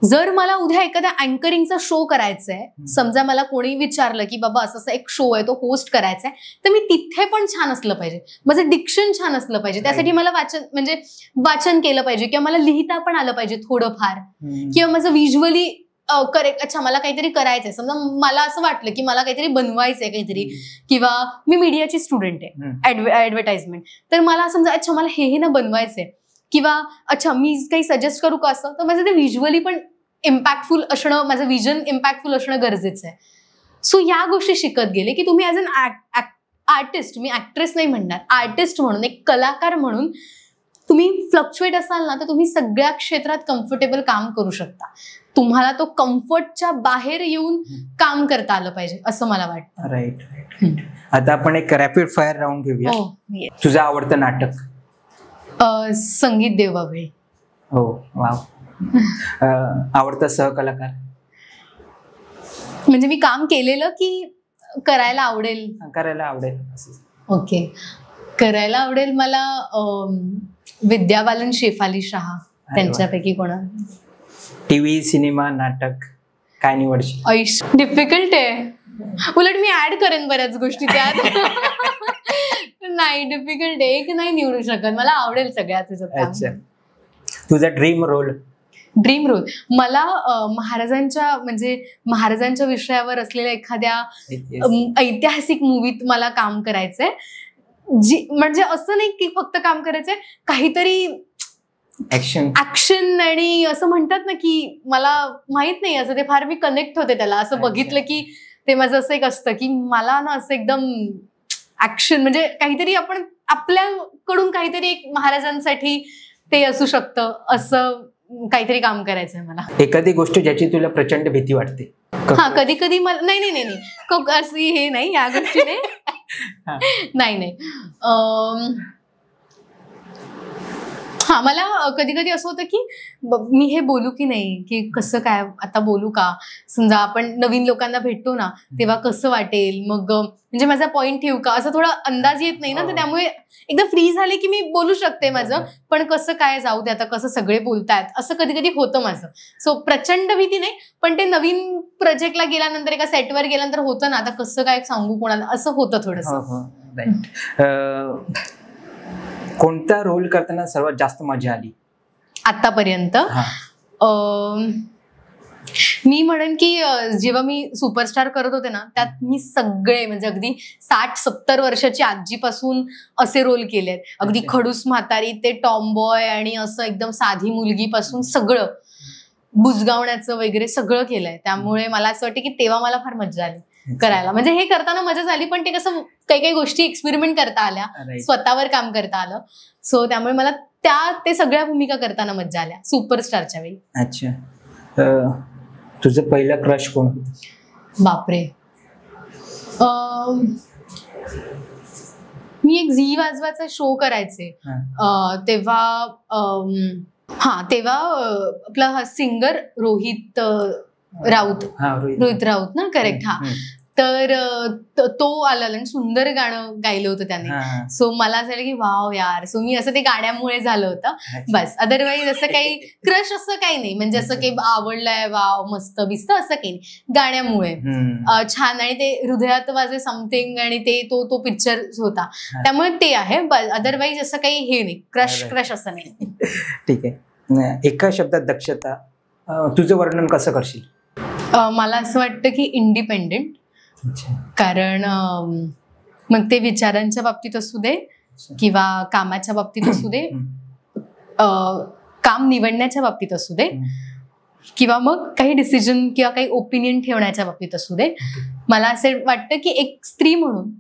जर मला उद्या एखाद्या अँकरिंगचा शो करायचा आहे, समजा मला कोणी विचारलं की बाबा असं एक शो आहे तो होस्ट करायचा आहे, तर मी तिथे पण छान असलं पाहिजे, माझं डिक्शन छान असलं पाहिजे, त्यासाठी मला वाचन केलं पाहिजे किंवा मला लिहिता पण आलं पाहिजे थोडंफार, किंवा माझं व्हिज्युअली करेक्ट. अच्छा मला काहीतरी करायचंय, समजा मला असं वाटलं की मला काहीतरी बनवायचंय काहीतरी, किंवा मी मीडियाची स्टुडंट आहे ऍडव्हर्टाइजमेंट, तर मला समजा अच्छा मला हे ना बनवायचंय, किंवा अच्छा मी काही सजेस्ट करू का असं, तर माझं ते व्हिज्युअली पण इम्पॅक्टफुल असणं, माझं विजन इम्पॅक्टफुल असणं गरजेचं आहे. सो या गोष्टी शिकत गेले की तुम्ही ॲज अन आर्टिस्ट, मी ऍक्ट्रेस नाही म्हणणार, आर्टिस्ट म्हणून एक कलाकार म्हणून तुम्ही फ्लक्च्युएट असाल ना तर तुम्ही सगळ्या क्षेत्रात कम्फर्टेबल काम करू शकता. तुम्हाला तो कम्फर्टच्या बाहेर येऊन काम करता आलं पाहिजे असं मला वाटतं. Right right. आता आपण एक रॅपिड फायर राऊंड घेऊया. तुझं आवडतं नाटक? संगीत देवबाभळे. हो वाव. आवडता सहकलाकार? म्हणजे मी काम केलेलं की करायला आवडेल? करायला आवडेल. ओके, करायला आवडेल मला विद्या बालन, शेफाली शाह, त्यांच्यापैकी कोणा? टीव्ही, सिनेमा, नाटक काय निवडशील? डिफिकल्ट आहे, उलट मी ऍड करेन बऱ्याच गोष्टी त्यात. नाही डिफिकल्ट आहे, एक नाही निवडू शकत, मला आवडेल सगळ्यात. अच्छा, तुझा ड्रीम रोल? ड्रीम रोल मला महाराजांच्या विषयावर असलेल्या एखाद्या ऐतिहासिक मूवीत मला काम करायचंय, म्हणजे असं नाही की फक्त काम करायचंय, काहीतरी ऍक्शन आणि असं म्हणतात ना की मला माहित नाही असं ते फार मी कनेक्ट होते त्याला. असं बघितलं की ते माझं असं एक असतं की मला ना असं एकदम ऍक्शन म्हणजे काहीतरी आपण आपल्याकडून काहीतरी एक महाराजांसाठी ते असू शकतं असं काहीतरी काम करायचंय मला. एखादी गोष्ट ज्याची तुला प्रचंड भीती वाटते? हा, कधी कधी मला नाही अशी हे नाही या गोष्टीने नाही हा, मला कधी कधी असं होतं की मी हे बोलू की नाही, की कसं काय आता बोलू का, समजा आपण नवीन लोकांना भेटतो ना तेव्हा कसं वाटेल, मग म्हणजे माझा पॉइंट ठेवू का, असं थोडा अंदाज येत नाही ना, तर त्यामुळे एकदा फ्री झाले की मी बोलू शकते माझं, पण कसं काय जाऊ दे आता, कसं सगळे बोलतायत असं कधी कधी होतं माझं. सो प्रचंड भीती नाही, पण ते नवीन प्रोजेक्टला गेल्यानंतर एका सेटवर गेल्यानंतर होतं ना, आता कसं काय सांगू कोणाला, असं होतं थोडंसं. कोणता रोल करताना सर्वात जास्त मजा आली आतापर्यंत? मी म्हणेन की जेव्हा मी सुपरस्टार करत होते ना, त्यात मी सगळे म्हणजे अगदी 60-70 वर्षाची आजीपासून असे रोल केलेत. अगदी खडूस म्हातारी ते टॉमबॉय आणि असं एकदम साधी मुलगीपासून सगळं बुजगावण्याचं वगैरे सगळं केलंय. त्यामुळे मला असं वाटतं की तेव्हा मला फार मजा आली करायला. म्हणजे हे करताना मजा झाली, पण ते कसं काही काही गोष्टी एक्सपेरिमेंट करता आल्या, स्वतःवर काम करता आलं. सो त्यामुळे मला ते सगळ्या भूमिका करताना मजा आल्या सुपरस्टारच्या वेळी. अच्छा, तुझं पहिलं क्रश कोण होतं? बापरे, मी एक झी वाजवाचा शो करायचे तेव्हा आपला सिंगर रोहित राऊत ना, करेक्ट. हा, तर तो आला आणि सुंदर गाणं गायलं होतं त्याने. सो मला असं वाटलं की वाव यार, सो मी असं ते गाण्यामुळे झालं होतं बस. अदरवाईज असं काही क्रश असं काही नाही, म्हणजे असं काही आवडलंय वाव मस्त बिस्त असं काही नाही, गाण्यामुळे छान. आणि ते हृदयात वाजे समथिंग आणि ते तो पिक्चर होता त्यामुळे ते आहे. अदरवाईज असं काही हे नाही, क्रश असं नाही. ठीक आहे, एका शब्दात दक्षता तुझं वर्णन कसं करशील? मला असं वाटतं की इंडिपेंडेंट. कारण मग ते विचारांच्या बाबतीत असू दे किंवा कामाच्या बाबतीत असू दे, काम निवडण्याच्या बाबतीत असू दे, किंवा मग काही डिसिजन किंवा काही ओपिनियन ठेवण्याच्या बाबतीत असू दे, मला असं वाटतं की एक स्त्री म्हणून,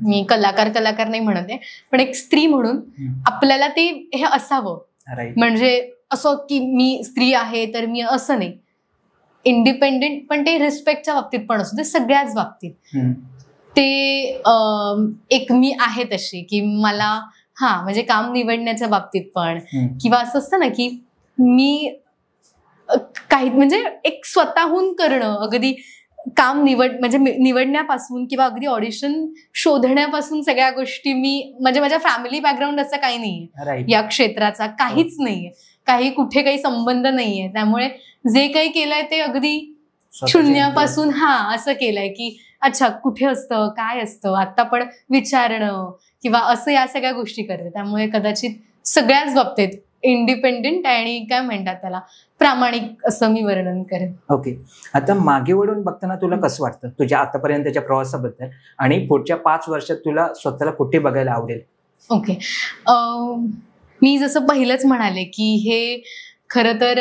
मी कलाकार नाही म्हणत आहे, पण एक स्त्री म्हणून आपल्याला ते हे असावं. म्हणजे असं की मी स्त्री आहे तर मी असं नाही, इंडिपेंडेंट, पण ते रिस्पेक्टच्या बाबतीत पण असू दे, सगळ्याच बाबतीत ते एक मी आहे तशी, की मला म्हणजे काम निवडण्याच्या बाबतीत पण, किंवा असं असतं ना की मी काही म्हणजे एक स्वतःहून करणं, अगदी काम म्हणजे निवडण्यापासून किंवा अगदी ऑडिशन शोधण्यापासून सगळ्या गोष्टी मी, म्हणजे माझ्या फॅमिली बॅकग्राऊंड असं काही नाहीये या क्षेत्राचा, काहीच नाहीये, काही कुठे काही संबंध नाहीये. त्यामुळे जे काही केलंय ते अगदी शून्यापासून असं केलंय की अच्छा कुठे असतं, काय असतं, आता पण विचारणं किंवा असं या सगळ्या गोष्टी करते. त्यामुळे कदाचित सगळ्याच बाबतीत इंडिपेंडेंट आणि काय म्हणतात त्याला, प्रामाणिक असं मी वर्णन करेन. ओके, आता मागे वळून बघताना तुला कसं वाटतं तुझ्या आतापर्यंतच्या प्रवासाबद्दल, आणि पुढच्या 5 वर्षात तुला स्वतःला कुठे बघायला आवडेल? ओके, मी जसं पहिलंच म्हणाले की हे खरं तर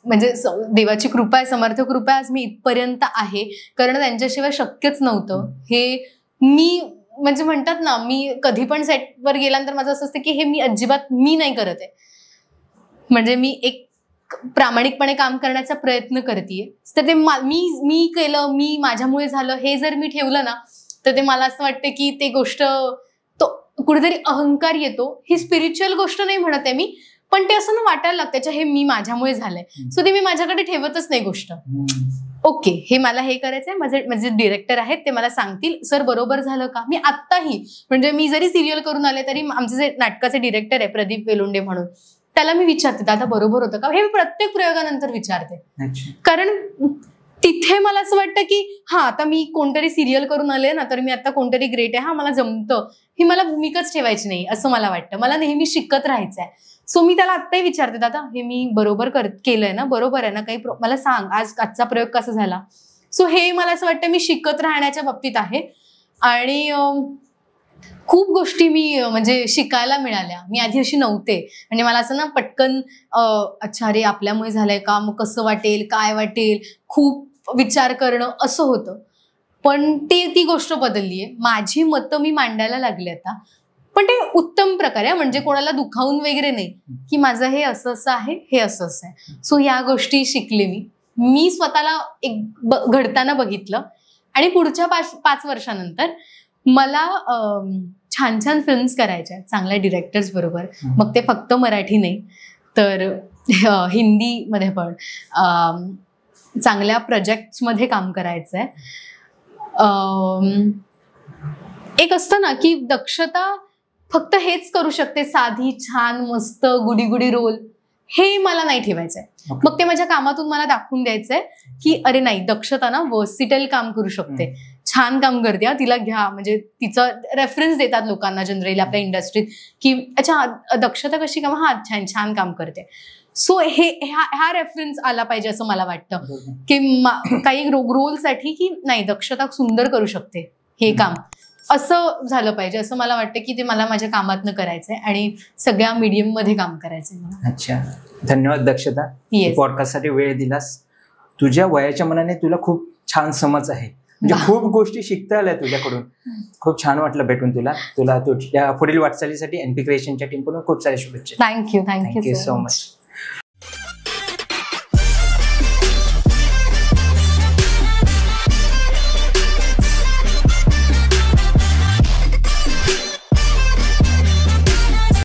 म्हणजे देवाची कृपा आहे, समर्थ कृपा आहे, आज मी इथपर्यंत आहे, कारण त्यांच्याशिवाय शक्यच नव्हतं हे. मी म्हणजे म्हणतात ना, मी कधी पण सेटवर गेल्यानंतर माझं असं असतं की हे मी अजिबात मी नाही करत आहे, म्हणजे मी एक प्रामाणिकपणे काम करण्याचा प्रयत्न करतेय. तर ते मी केलं, मी माझ्यामुळे झालं, हे जर मी ठेवलं ना, तर ते मला असं वाटतं की ते गोष्ट, तो कुठेतरी अहंकार येतो. ही स्पिरिच्युअल गोष्ट नाही म्हणत आहे मी, पण ते असं ना वाटायला लागतं हे मी माझ्यामुळे झालंय, सो ते मी माझ्याकडे ठेवतच नाही गोष्ट. ओके, हे मला हे करायचंय, माझे डिरेक्टर आहेत ते मला सांगतील सर बरोबर झालं का. मी आत्ताही म्हणजे मी जरी सिरियल करून आले तरी आमचे जे नाटकाचे डिरेक्टर आहे प्रदीप वेलोंडे म्हणून, त्याला मी विचारते दादा बरोबर होतं का, हे मी प्रत्येक प्रयोगानंतर विचारते. कारण तिथे मला असं वाटतं की आता मी कोणतरी सिरियल करून आले ना, तर मी आता कोणतरी ग्रेट आहे, मला जमतं, ही मला भूमिकाच ठेवायची नाही असं मला वाटतं. मला नेहमी शिकत राहायचंय. सो मी त्याला आत्ताही विचारते, दादा हे मी बरोबर केलंय ना, बरोबर आहे ना, काही मला सांग आजचा प्रयोग कसा झाला. सो हे मला असं वाटतं मी शिकत राहण्याच्या बाबतीत आहे. आणि खूप गोष्टी मी म्हणजे शिकायला मिळाल्या. मी आधी अशी नव्हते, म्हणजे मला असं ना पटकन अच्छा रे आपल्यामुळे झालंय का, मग कसं वाटेल, काय वाटेल, खूप विचार करणं असं होतं. पण ती गोष्ट बदलली आहे. माझी मतं मी मांडायला लागले आता, पण ते उत्तम प्रकारे, म्हणजे कोणाला दुखावून वगैरे नाही की माझं हे असं असं आहे, हे असं असं आहे. सो या गोष्टी शिकले मी स्वतःला एक घडताना बघितलं. आणि पुढच्या 5 वर्षानंतर मला छान छान फिल्म्स करायच्या चांगल्या डिरेक्टर्स बरोबर. मग ते फक्त मराठी नाही तर हिंदीमध्ये पण चांगल्या प्रोजेक्ट्समध्ये काम करायचंय. एक असतं ना की दक्षता फक्त हेच करू शकते, साधी छान मस्त गुडी गुडी रोल, हे मला नाही ठेवायचंय. मग ते माझ्या कामातून मला दाखवून द्यायचंय की अरे नाही, दक्षता ना वर्सिटाईल काम करू शकते, छान काम करते, तिला घ्या. म्हणजे तिचं रेफरन्स देतात लोकांना जनरली आपल्या इंडस्ट्रीत की अच्छा दक्षता कशी काम, हा छान छान काम करते. सो हा रेफरन्स आला पाहिजे असं मला वाटतं की काही रोलसाठी की नाही दक्षता सुंदर करू शकते हे काम, असं झालं पाहिजे. असं मला वाटतं की ते मला माझ्या कामातनं करायचंय आणि सगळ्या मीडियम मध्ये काम करायचंय मला. अच्छा, धन्यवाद दक्षता, पॉडकास्टसाठी वेळ दिलास. तुझ्या वयाच्या मनाने तुला खूप छान समज आहे, म्हणजे खूप गोष्टी शिकता आल्या तुझ्याकडून. खूप छान वाटलं भेटून तुला तुझ्या पुढील वाटचालीसाठी NP क्रिएशनच्या टीमकडून खूप साऱ्या शुभेच्छा. Thank you so much.